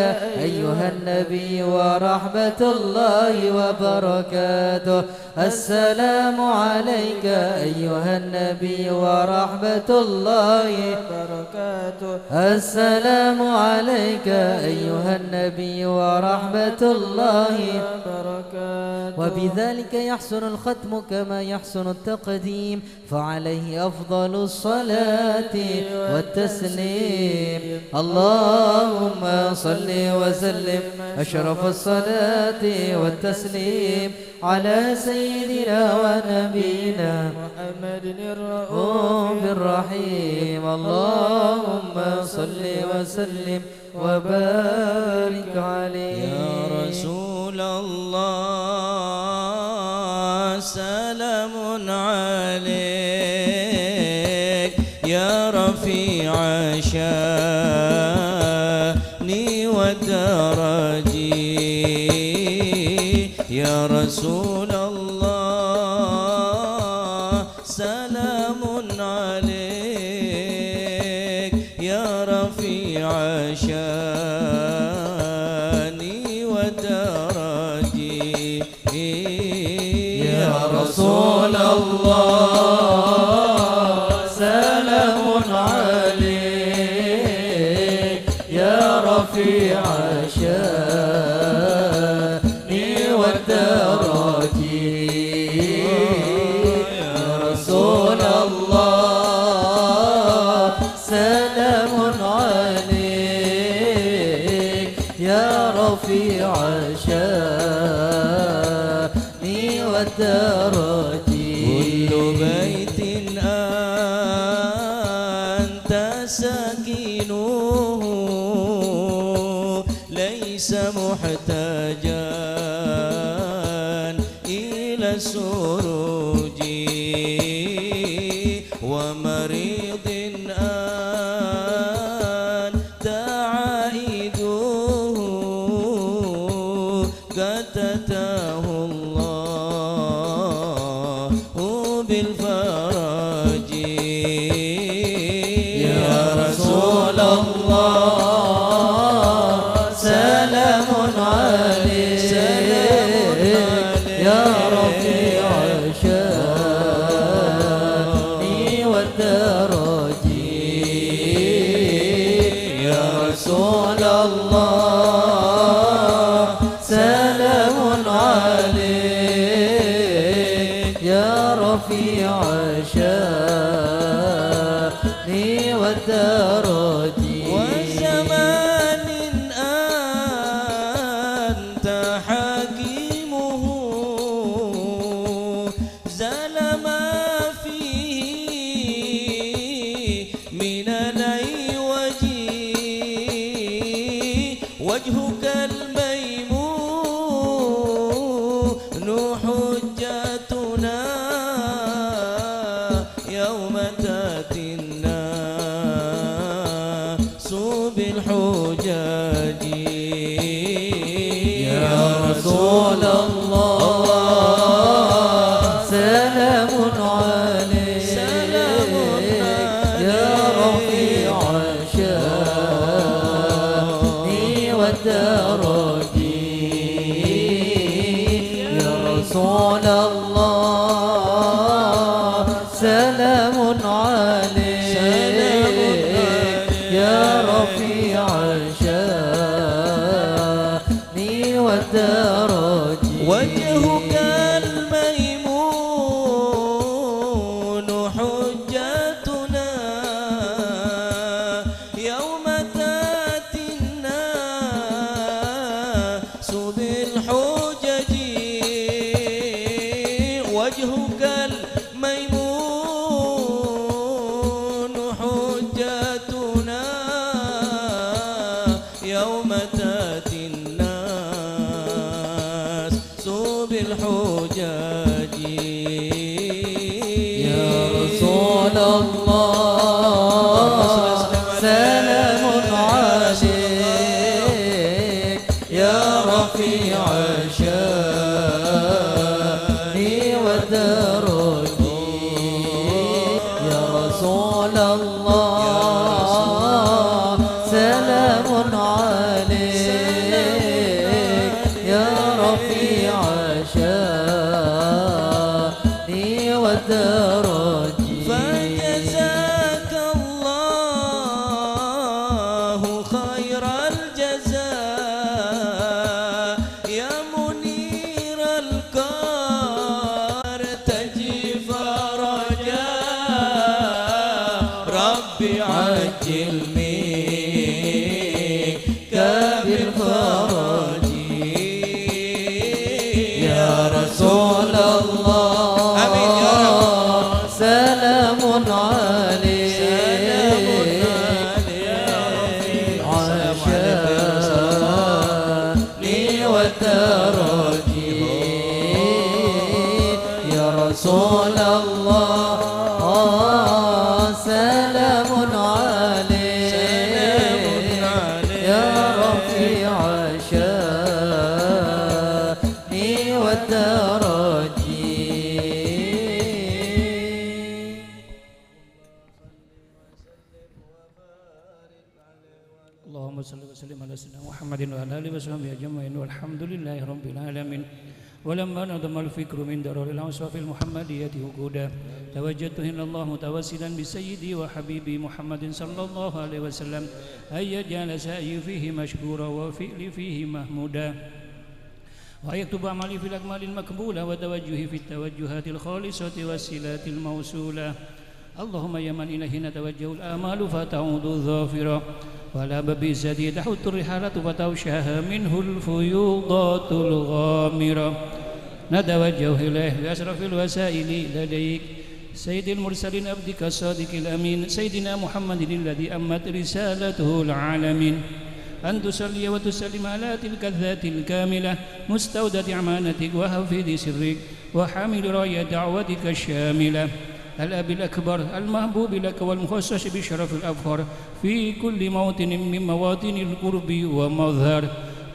أيها النبي ورحمة الله وبركاته. السلام عليك أيها النبي ورحمة الله وبركاته. السلام عليك أيها النبي ورحمة الله وبركاته. وبذلك يحسن الختم كما يحسن التقديم، فعليه أفضل الصلاة والتسليم. اللهم صل وسلم أشرف الصلاة والتسليم على سيدنا ونبينا محمد الرؤوف الرحيم. اللهم صل وسلم وبارك عليه. يا رسول الله سلام عليك يا رفيع شاني ودرجي. يا رسول الله سلام عليك يا رفيع شاني ودرجي. يا رسول الله سلام عليك يا رفيع شاني ودرجي. يا رسول الله سلام عليك يا رفيع شاني ودرجي. كل بيت أنت ساكنه ليس محتاجا إلى السروج ومريض أنت عائده قد أتاه الله بالفرج. يا رسول الله سلام عليك يا رفيع شاني والدرجي. يا رسول الله سلام عليك يا رفيع شاني والدرجي. وزمان أنت حكيمه زال ما فيه من العوج وجهك الميمون حجتنا يوم تأتي الناس وجهك الميمون حجتنا يوم تأتي الناس بالحجاج يا رسول الله سلام عليك يا رفيع الشان والدرج يا رسول الله سلام عليك يا رفيع الشان والدرج فجزاك الله خير الجزاء يا منير الكار تجي فرجا ربي عجل منك بالفرج يا رسول الله آمين يا رب. سلام عليك يا رفيع الشان والدرج يا رسول الله سلام عليك يا رفيع الشان والدرج اللهم صل وسلم على سيدنا محمد وعلى اله وصحبه اجمعين والحمد لله رب العالمين. ولما نظم الفكر من درر الاوصاف المحمديه وجودا توجهت الى الله متوسلا بسيدي وحبيبي محمد صلى الله عليه وسلم ان يجعل سعي فيه مشكورا وفعلي فيه محمودا ويكتب أعمالي في الأكمال المقبولة وتوجهي في التوجهات الخالصة والصلات الموصولة. اللهم يا من إليه نتوجه الآمال فتعود ظافرة وعلى باب عزته تحط الرحالة فتوشاها منه الفيوضات الغامرة. نتوجه إليه بأشرف الوسائل لديك سيد المرسلين عبدك الصادق الأمين سيدنا محمد الذي أمت رسالته العالمين أن تصلي وتسلم على تلك الذات الكاملة مستودة أمانتك وحفيظ سرك وحامل راية دعوتك الشاملة الأب الأكبر المحبوب لك والمخصص بشرف الأفخر في كل موطن من مواطن القرب ومظهر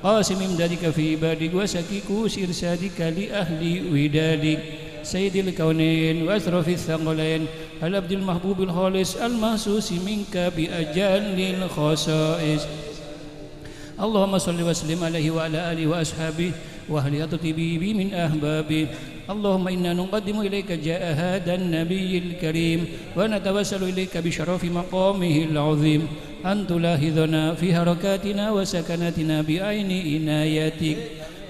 قاسم امدادك في عبادك وسكي كوس إرسادك لأهل ودادك سيد الكونين وأشرف الثقلين العبد المحبوب الخالص المحسوس منك بأجل الخصائص. اللهم صل وسلم عليه وعلى آله وأصحابه وأهل تطيبه من أحبابه. اللهم إنا نقدم إليك جاء هذا النبي الكريم ونتوسل إليك بشرف مقامه العظيم أن تلاحظنا في حركاتنا وسكناتنا بعين عنايتك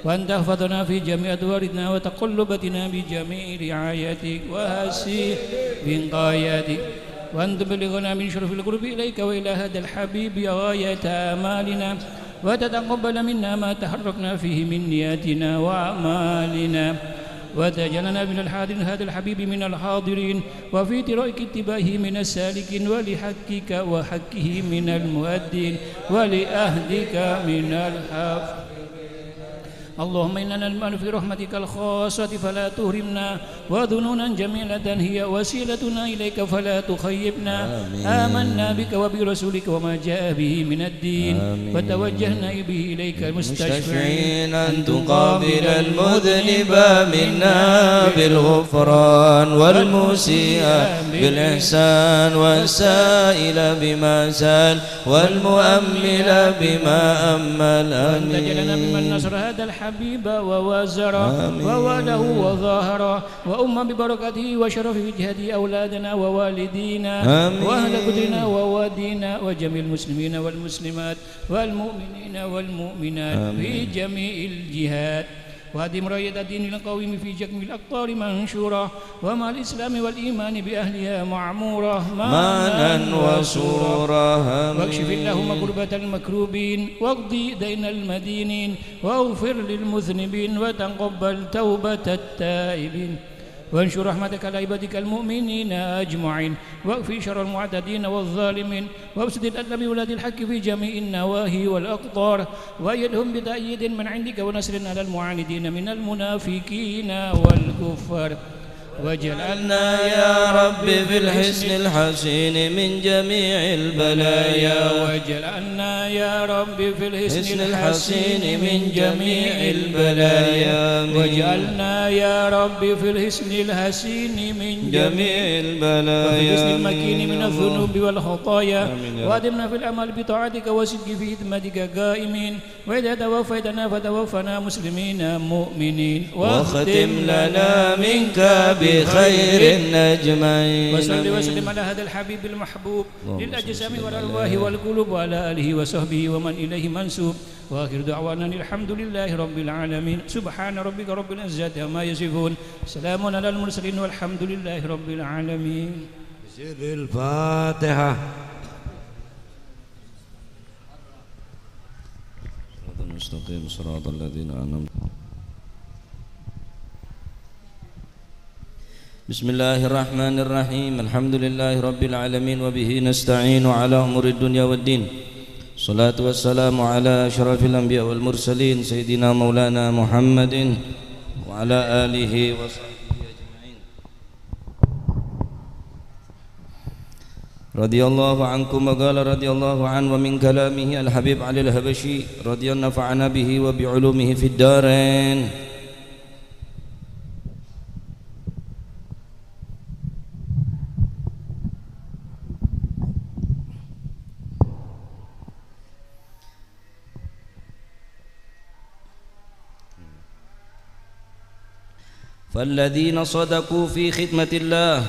وأن تحفظنا في جميع أدوارنا وتقلباتنا بجميع رعايتك وحسن وقايتك وأن تبلغنا من شرف القرب إليك وإلى هذا الحبيب غاية آمالنا وتتقبل منا ما تحركنا فيه من نياتنا وأعمالنا وتجعلنا من الحاضرين هذا الحبيب من الحاضرين وفي طريق اتباعه من السالكين ولحقك وحقه من المؤدين ولأهلك من الحافظين. اللهم إننا نلمن في رحمتك الخاصة فلا تهرمنا وذنونا جميلة هي وسيلتنا إليك فلا تخيبنا. آمنا بك وبرسولك وما جاء به من الدين وتوجهنا به إليك مستشفعين أن تقابل المذنب منا بالغفران والمسيء بالإحسان والسائل بما سال والمؤمل بما أمل. وأن تجعلنا ممن نصر هذا الحبيب ووازر وواله وظاهر وأم ببركته وشرف وجهته أولادنا ووالدينا وأهل قدرنا ووادينا وجميع المسلمين والمسلمات والمؤمنين والمؤمنات في جميع الجهات وهدم راية الدين القويم في جميع الأقطار منشورة ومع الإسلام والإيمان بأهلها معمورة مانا وسرورا. واكشف اللهم كربة المكروبين واقضي دين المدينين واغفر للمذنبين وتقبل توبة التائبين وانشر رحمتك على عبادك المؤمنين أجمعين واكفي شر المعتدين والظالمين وابسط الأدب بولاد الحق في جميع النواهي والأقطار وأيدهم بتأييد من عندك ونصر على المعاندين من المنافقين والكفار واجعلنا يا رب في الحسن الحسين من جميع البلايا واجعلنا يا رب في الحسن الحسين من جميع البلايا واجعلنا يا رب في الحسن الحسين من جميع البلايا وفي الحسن المكين من الذنوب والخطايا وادمنا في الأعمال بطاعتك وصدق في خدمتك قائمين وإذا توفيتنا فتوفنا مسلمين مؤمنين واختم لنا منك بخير أجمعين وصل وسلم على هذا الحبيب المحبوب للأجسام والأرواح والقلوب وعلى آله وصحبه ومن إليه منسوب وآخر دعوانا الحمد لله رب العالمين سبحان ربك رب العزة عما يصفون سلام على المرسلين والحمد لله رب العالمين. بسر الفاتحة. صراط المستقيم صراط الذين أنعمت. بسم الله الرحمن الرحيم الحمد لله رب العالمين وبه نستعين على أمور الدنيا والدين الصلاة والسلام على أشرف الأنبياء والمرسلين سيدنا مولانا محمد وعلى آله وصحبه أجمعين رضي الله عنكم وقال رضي الله عنه ومن كلامه الحبيب علي الهبشي رضي الله نفعنا به وبعلومه في الدارين. فالذين صدقوا في خدمة الله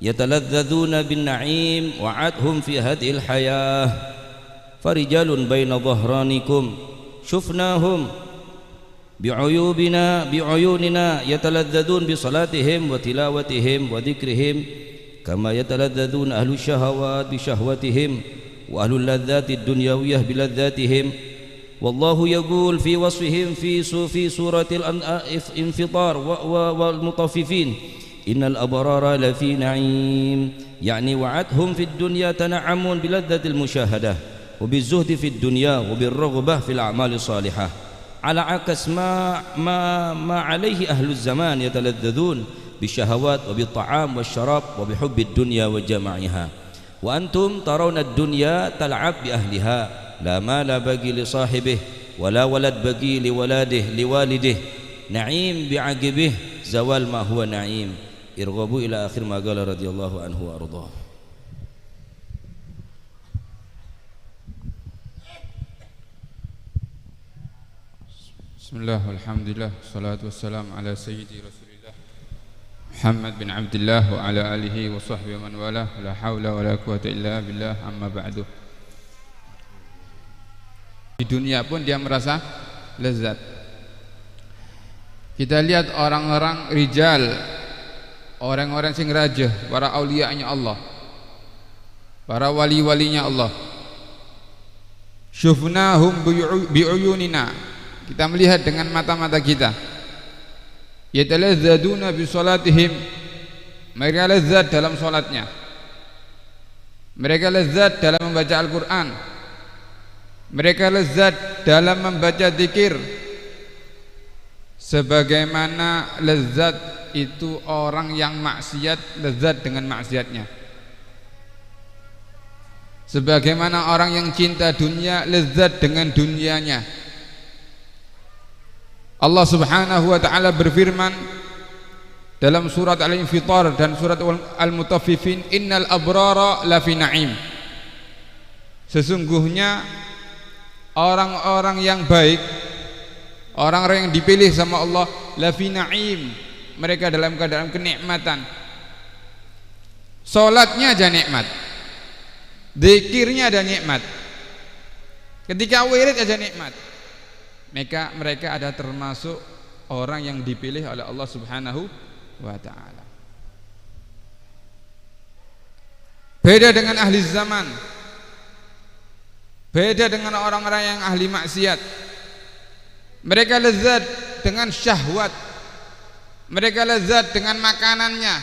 يتلذذون بالنعيم وعدهم في هذه الحياة فرجال بين ظهرانكم شفناهم بعيوننا يتلذذون بصلاتهم وتلاوتهم وذكرهم كما يتلذذون أهل الشهوات بشهوتهم وأهل اللذات الدنيوية بلذاتهم والله يقول في وصفهم في سورة الانفطار والمطففين إن الأبرار لفي نعيم يعني وعدهم في الدنيا تنعمون بلذة المشاهدة وبالزهد في الدنيا وبالرغبة في الأعمال الصالحة على عكس ما عليه أهل الزمان يتلذذون بالشهوات وبالطعام والشراب وبحب الدنيا وجماعها وأنتم ترون الدنيا تلعب بأهلها لا مال بقي لصاحبه ولا ولد بقي لوالده نعيم بعقبه زوال ما هو نعيم ارغبوا إلى آخر ما قال رضي الله عنه وأرضاه. بسم الله والحمد لله والصلاة والسلام على سيدي رسول الله محمد بن عبد الله وعلى آله وصحبه ومن والاه لا حول ولا قوة إلا بالله أما بعد. Di dunia pun dia merasa lezat. Kita lihat orang-orang rijal, orang-orang sing raja, para aulianya Allah, para wali-walinya Allah. Syufnahum bi'uyunina, kita melihat dengan mata-mata kita. Yatalazzaduna bi salatihim, mereka lezat dalam salatnya, mereka lezat dalam membaca Al-Quran, mereka lezat dalam membaca zikir sebagaimana lezat itu orang yang maksiat lezat dengan maksiatnya, sebagaimana orang yang cinta dunia lezat dengan dunianya. Allah Subhanahu wa taala berfirman dalam surat Al-Infitar dan surat Al-Mutaffifin, innal abrara lafi na'im, sesungguhnya orang-orang yang baik, orang-orang yang dipilih sama Allah, lafi na'im, mereka dalam keadaan kenikmatan. Salatnya aja nikmat, zikirnya ada nikmat, ketika wirid aja nikmat. Mereka ada termasuk orang yang dipilih oleh Allah Subhanahu wa ta'ala. Beda dengan ahli zaman, beda dengan orang-orang yang ahli maksiat. Mereka lezat dengan syahwat, mereka lezat dengan makanannya,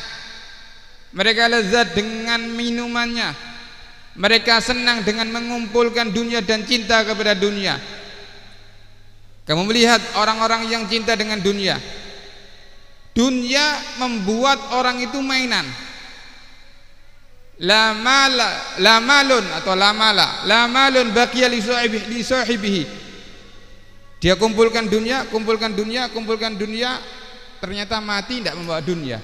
mereka lezat dengan minumannya, mereka senang dengan mengumpulkan dunia dan cinta kepada dunia. Kamu melihat orang-orang yang cinta dengan dunia, dunia membuat orang itu mainan. La malun atau la malun baqiya li sahibihi. Dia kumpulkan dunia, ternyata mati tidak membawa dunia.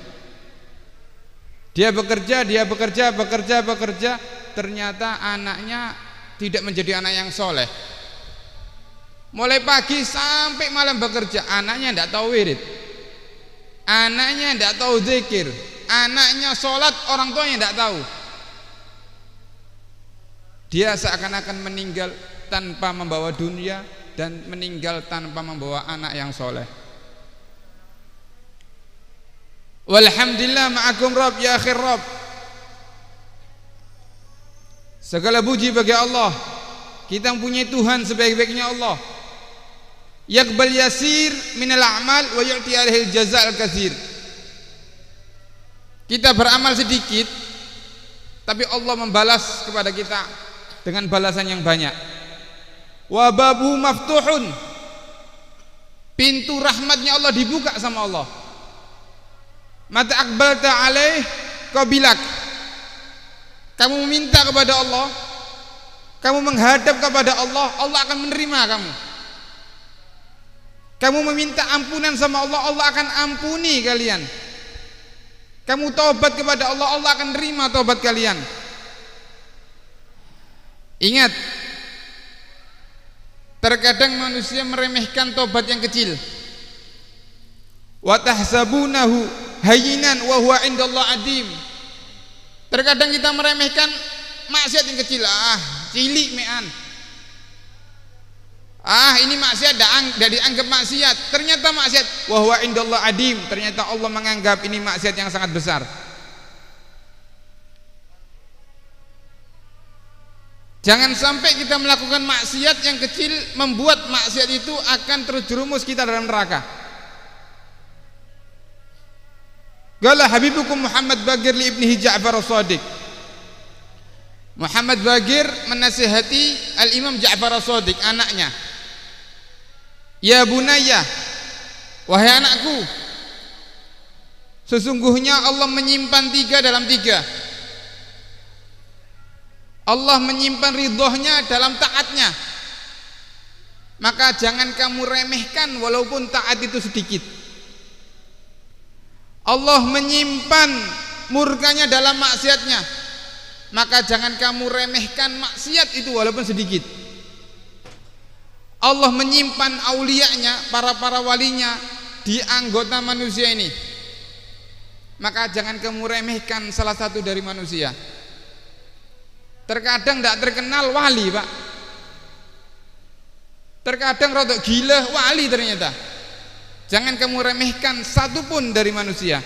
Dia bekerja, ternyata anaknya tidak menjadi anak yang soleh. Mulai pagi sampai malam bekerja, anaknya tidak tahu wirid, anaknya tidak tahu zikir, anaknya sholat, orang tuanya tidak tahu. Dia seakan-akan meninggal tanpa membawa dunia dan meninggal tanpa membawa anak yang soleh. Walhamdulillah ma'akum Rabb ya akhir Rabb. Segala puji bagi Allah. Kita mempunyai Tuhan sebaik-baiknya Allah. Yaqbal yasir minal a'mal wa yu'ti alaihi al-jazaa al-katsir. Kita beramal sedikit, tapi Allah membalas kepada kita dengan balasan yang banyak. Wa babu maftuhun, pintu rahmatnya Allah dibuka sama Allah. Mata aqbalta alaih qabilak, kamu meminta kepada Allah, kamu menghadap kepada Allah, Allah akan menerima kamu. Kamu meminta ampunan sama Allah, Allah akan ampuni kalian. Kamu taubat kepada Allah, Allah akan menerima taubat kalian. Ingat, terkadang manusia meremehkan tobat yang kecil. Wa tahsabunahu hayyinan wa huwa indallah adim. Terkadang kita meremehkan maksiat yang kecil. Cilik mean. Ini maksiat dari dianggap maksiat. Ternyata maksiat wa huwa indallah adim. Ternyata Allah menganggap ini maksiat yang sangat besar. Jangan sampai kita melakukan maksiat yang kecil membuat maksiat itu akan terjerumus kita dalam neraka. Qala habibukum Muhammad Baqir li ibnihi Ja'far as-Shadiq. Muhammad Baqir menasihati Al-Imam Ja'far as-Shadiq, anaknya. Ya bunayya, wahai anakku, sesungguhnya Allah menyimpan 3 dalam 3. Allah menyimpan ridhonya dalam taatnya. Maka jangan kamu remehkan walaupun taat itu sedikit. Allah menyimpan murkanya dalam maksiatnya. Maka jangan kamu remehkan maksiat itu walaupun sedikit. Allah menyimpan aulianya, para walinya di anggota manusia ini. Maka jangan kamu remehkan salah satu dari manusia. Terkadang tidak terkenal wali, Pak. Terkadang rodok gila wali ternyata. Jangan kamu remehkan satu pun dari manusia.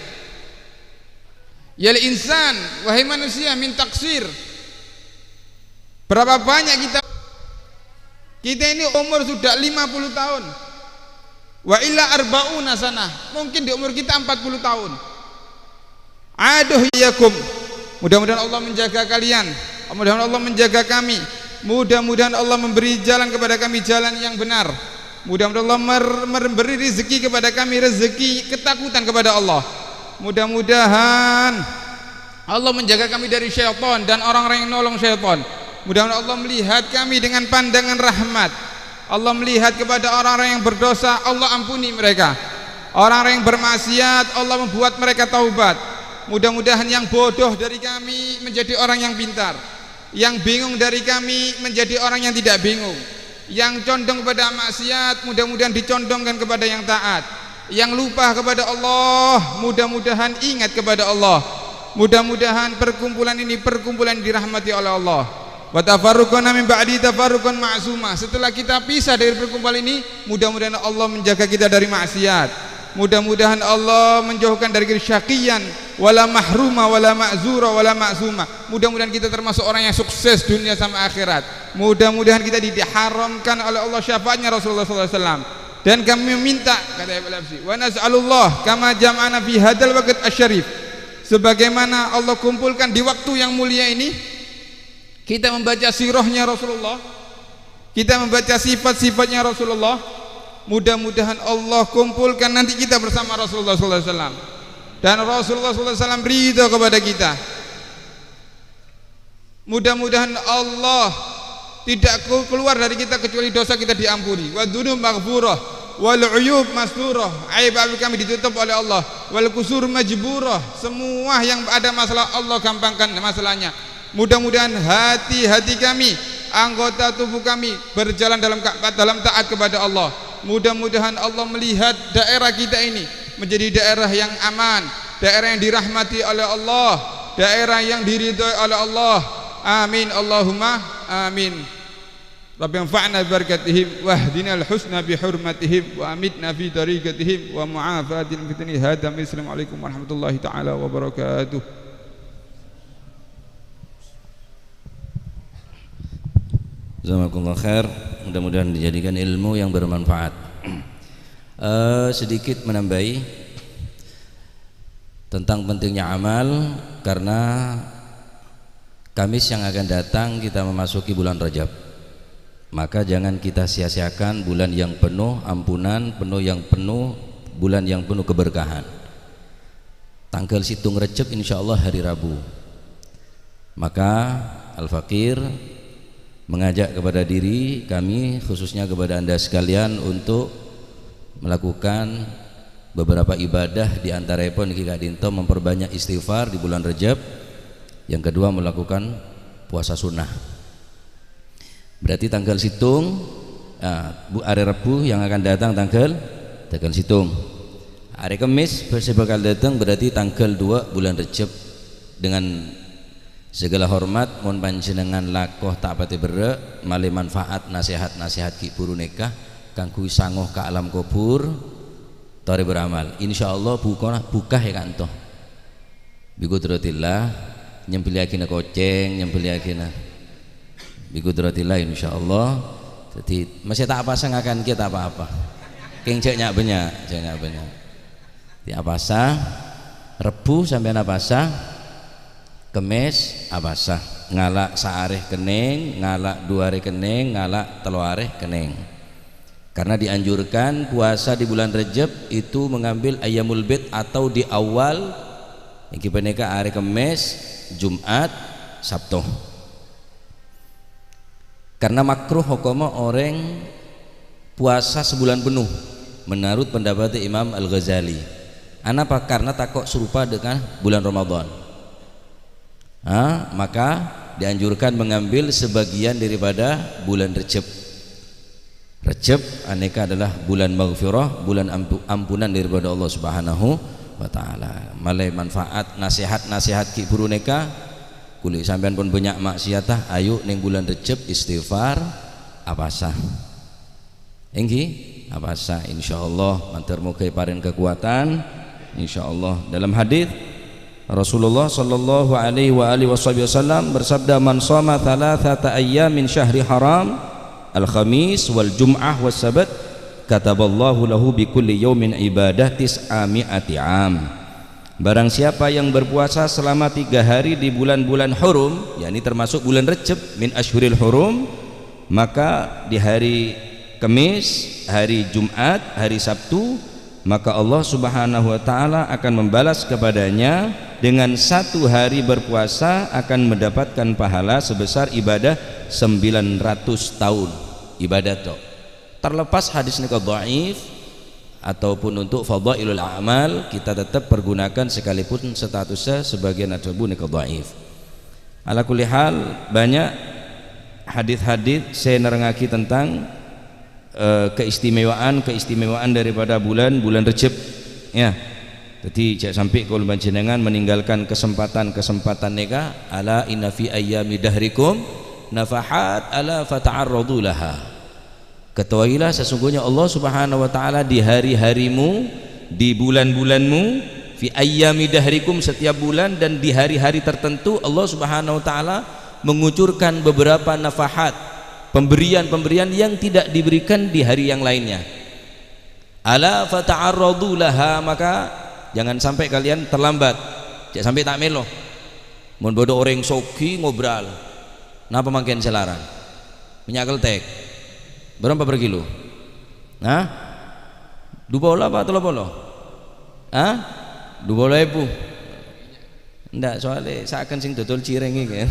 Yal insan, wahai manusia, min taksir. Berapa banyak kita ini umur sudah 50 tahun. Wa illa arba'una sanah. Mungkin di umur kita 40 tahun. Aduh yakum. Mudah-mudahan Allah menjaga kalian. Mudah-mudahan Allah menjaga kami. Mudah-mudahan Allah memberi jalan kepada kami jalan yang benar. Mudah-mudahan Allah memberi rezeki kepada kami rezeki ketakutan kepada Allah. Mudah-mudahan Allah menjaga kami dari syaitan dan orang-orang yang nolong syaitan. Mudah-mudahan Allah melihat kami dengan pandangan rahmat. Allah melihat kepada orang-orang yang berdosa, Allah ampuni mereka. Orang-orang yang bermaksiat, Allah membuat mereka taubat. Mudah-mudahan yang bodoh dari kami menjadi orang yang pintar. Yang bingung dari kami menjadi orang yang tidak bingung. Yang condong kepada maksiat mudah-mudahan dicondongkan kepada yang taat. Yang lupa kepada Allah mudah-mudahan ingat kepada Allah. Mudah-mudahan perkumpulan ini perkumpulan dirahmati oleh Allah. Wa tafarruqana min ba'di tafarruqan ma'suma. Setelah kita pisah dari perkumpulan ini, mudah-mudahan Allah menjaga kita dari maksiat. Mudah-mudahan Allah menjauhkan dari kesyaqiyan, wala mahruma wala ma'zura wala ma'suma. Mudah-mudahan kita termasuk orang yang sukses dunia sama akhirat. Mudah-mudahan kita diharamkan oleh Allah syafaatnya Rasulullah sallallahu alaihi wasallam. Dan kami meminta, kata Ibnu Al-Habsyi, wa nas'alullah kama jam'ana fi hadzal waqt asy-syarif, sebagaimana Allah kumpulkan di waktu yang mulia ini, kita membaca sirahnya Rasulullah, kita membaca sifat-sifatnya Rasulullah. Mudah-mudahan Allah kumpulkan nanti kita bersama Rasulullah sallallahu alaihi wasallam, dan Rasulullah sallallahu alaihi wasallam ridha kepada kita. Mudah-mudahan Allah tidak keluar dari kita kecuali dosa kita diampuni, wa dzunub maghfurah, wal uyub masturah, aib kami ditutup oleh Allah, wal kusur majburah, semua yang ada masalah Allah gampangkan masalahnya. Mudah-mudahan hati-hati kami, anggota tubuh kami berjalan dalam taat kepada Allah. Mudah-mudahan Allah melihat daerah kita ini menjadi daerah yang aman, daerah yang dirahmati oleh Allah, daerah yang diridhoi oleh Allah. Amin Allahumma amin. Rabbi anfa'na bi barakatihim wahdina al-husna bi hurmatihim wa amitna fi tariqatihim wa mu'afatil fitni. Assalamualaikum warahmatullahi taala wabarakatuh. Jazakumullah khair, mudah-mudahan dijadikan ilmu yang bermanfaat. Sedikit menambahi tentang pentingnya amal, karena Kamis yang akan datang kita memasuki bulan Rajab. Maka jangan kita sia-siakan bulan yang penuh ampunan, bulan yang penuh keberkahan. Tanggal situng Rajab insyaallah hari Rabu. Maka Al-Fakir mengajak kepada diri kami, khususnya kepada Anda sekalian, untuk melakukan beberapa ibadah, di antaranya kita dinto memperbanyak istighfar di bulan Rajab. Yang kedua melakukan puasa sunnah. Berarti tanggal situng hari Rabu yang akan datang tanggal situng. Hari Kamis bakal datang berarti tanggal 2 bulan Rajab. Dengan segala hormat mohon panjenengan lakoh tak pati bere malih manfaat nasihat-nasihat ki puru nikah kanggo sangoh ka alam kubur tari beramal. Insyaallah buka ya kanto. Bikudratillah nyempiliakina koceng, nyempiliakina bikudratillah insyaallah. Jadi masih tak apa ngakan kita apa-apa. Keng cek nyak banyak. Di apasa Rebu sampai apasa, Kemis apasa, ngalak saareh kening, ngalak 2 hari kening, ngalak 3 hari kening. Karena dianjurkan puasa di bulan Rajab itu mengambil ayyamul bid atau di awal iki peneka hari Kemis, Jumat, Sabtu. Karena makruh hukumnya orang puasa sebulan penuh menurut pendapat Imam Al-Ghazali. Kenapa? Karena takut serupa dengan bulan Ramadan. Maka dianjurkan mengambil sebagian daripada bulan Rajab. Rajab aneka adalah bulan maghfirah, bulan ampunan daripada Allah Subhanahu wa ta'ala. Malai manfaat nasihat-nasihat ki buru neka kulit sampean pun banyak maksiatah, ayo ning bulan Rajab istighfar apasa enggi apasa insyaallah mantar muga paring kekuatan insyaallah. Dalam hadis Rasulullah sallallahu alaihi wasallam bersabda, man shoma thalathata ayyamin syahri haram al-khamis wal jum'ah was sabat kataballahu lahu bi kulli yaumin ibadah tis'ami'ati am. Barang siapa yang berpuasa selama 3 hari di bulan-bulan hurum, yakni termasuk bulan Rajab min asyhuril hurum, maka di hari Kamis, hari Jumat, hari Sabtu, maka Allah Subhanahu wa taala akan membalas kepadanya dengan 1 hari berpuasa akan mendapatkan pahala sebesar ibadah 900 tahun ibadah to. Terlepas hadis ini dhaif ataupun untuk fadhailul a'mal, kita tetap pergunakan sekalipun statusnya sebagai nadbu nikah dhaif. Ala kulli hal banyak hadis-hadis saya nerangaki tentang keistimewaan daripada bulan Rajab ya. Jadi jangan sampai kalau panjenengan meninggalkan kesempatan nikah. Ala inna fi ayyami dahrikum nafahat ala fata'arradu laha. Ketahuilah sesungguhnya Allah Subhanahu wa taala di hari-harimu, di bulan-bulanmu, fi ayyami dahrikum setiap bulan dan di hari-hari tertentu Allah Subhanahu wa taala mengucurkan beberapa nafahat, pemberian yang tidak diberikan di hari yang lainnya. Ala fata'arradu laha, maka jangan sampai kalian terlambat, jangan sampai tak melo. Mun bodoh orang soki ngobral, napa mangken selarang? Minyak keltek berapa per kilo? Nah, 2 apa 3 puluh? Hah? 2.000. Ndak, soalnya seakan sing dodol cireng iki kan.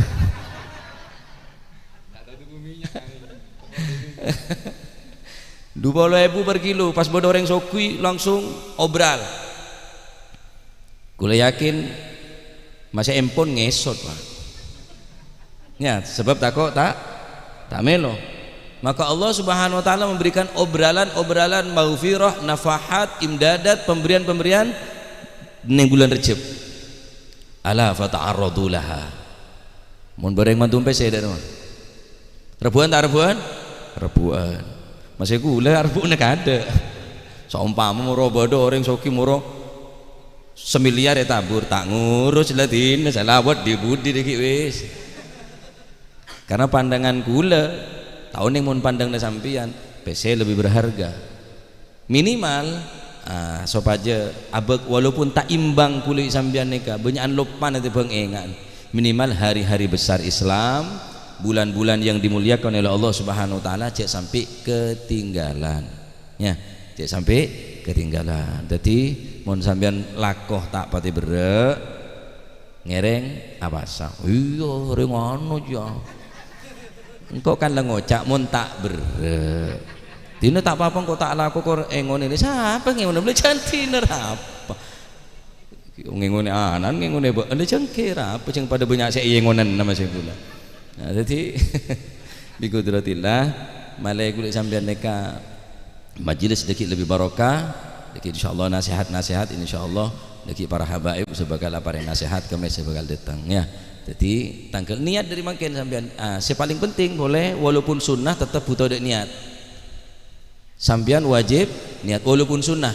20.000 per kilo, pas bodoh orang sokui langsung obral. Kula yakin masih empon ngesot Pak. Ya, sebab tak melo. Maka Allah Subhanahu wa taala memberikan obralan-obralan maghfirah, nafahat, imdadat, pemberian-pemberian ning bulan Rejab. Ala fata'arradu laha. Mun bareng mantu pese dak no. Rebuan tak rebuan? Rebuan. Masih gula rebuan nek ada. Saumpama moro bodo orang soki moro semiliar ya tabur tak ngurus latin salawat dibudi dikit wis. Karena pandangan gula tahun yang mau pandang na sampian PC lebih berharga minimal sop aja abek walaupun tak imbang kulit sampian neka banyakan lupa nanti pengengan minimal hari-hari besar Islam, bulan-bulan yang dimuliakan oleh Allah Subhanahu wa taala cek sampai ketinggalan ya, cek sampai ketinggalan. Jadi mon sampean lakoh tak pati berek ngereng apa sah iya ring anu ya engkau kan ngocak mun tak berek dina tak apa-apa kok tak laku kok ngene ini siapa ngene boleh cantina apa ngene anan ngene mbok ane cengkir apa ceng pada banyak sik ngonen nama sing kula. Nah jadi bi kudratillah malai kulit sampean neka majelis sedikit lebih barokah, sedikit insyaallah nasihat-nasihat insyaallah sedikit para habaib sebagai lapar nasihat kami sebagai datang ya. Jadi tanggal niat dari makin sampean paling penting boleh walaupun sunnah tetap butuh ada niat. Sampean wajib niat walaupun sunnah.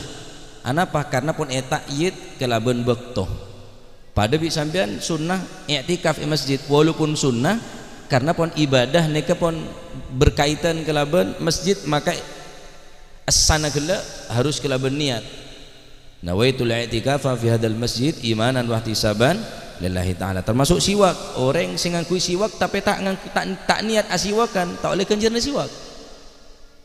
Anapa? Karena pun yid kelaban bektoh. Pada bi sampean sunnah i'tikaf di masjid walaupun sunnah karena pun ibadah neka pun berkaitan kelaban masjid maka as-sana gela harus kelaban niat. Nawaitul i'tikafa fi hadzal masjid imanan wa ihtisaban lillahi ta'ala. Termasuk siwak, orang sing ngangkui siwak tapi tak niat asiwakan tak oleh kenjerna siwak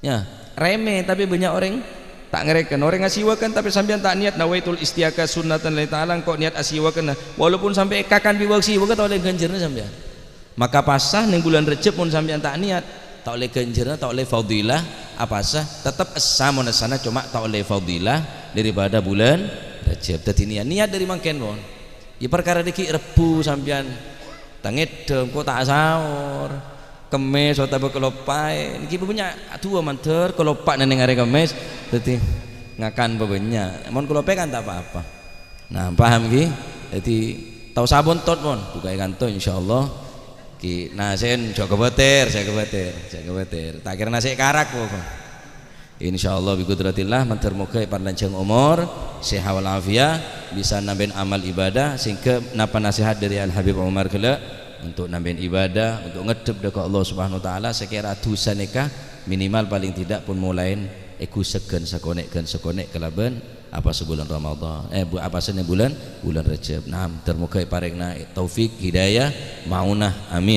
ya, remeh tapi banyak orang tak ngerekan orang asiwakan tapi sampean tak niat nawaitul istiaka sunnatan lillahi ta'ala kok niat asiwakan walaupun sampai kakan biwak siwak tak oleh kenjerna sampean. Maka pasah ning bulan Rejab pun sampean tak niat tak oleh kenjerna tak oleh fadilah apa sah tetap sama sana cuma tak oleh fadilah daripada bulan Rejab. Dadi niat dari mangken pun ya perkara diki rebu sampean tangedem kok tak sahur kemis atau kelopai niki punya dua manter kelopak neng hari kemis dadi ngakan bebenyak mon kelopai kan tak apa-apa. Nah paham ki jadi tahu sabun tot mon buka kanto insyaallah ki nasen saya kebeter tak kira nasi karak pokok insyaallah bi qudratillah mantar muga panjang umur sehat wal afiat bisa nambahin amal ibadah sehingga napa nasihat dari Al Habib Umar kala untuk nambahin ibadah untuk ngedep dekat Allah Subhanahu wa taala sekira dosa nikah minimal paling tidak pun mulain iku segen sekonek kelaban apa sebulan Ramadan apa bulan Rejab. Nah termuga paringna taufik hidayah maunah amin.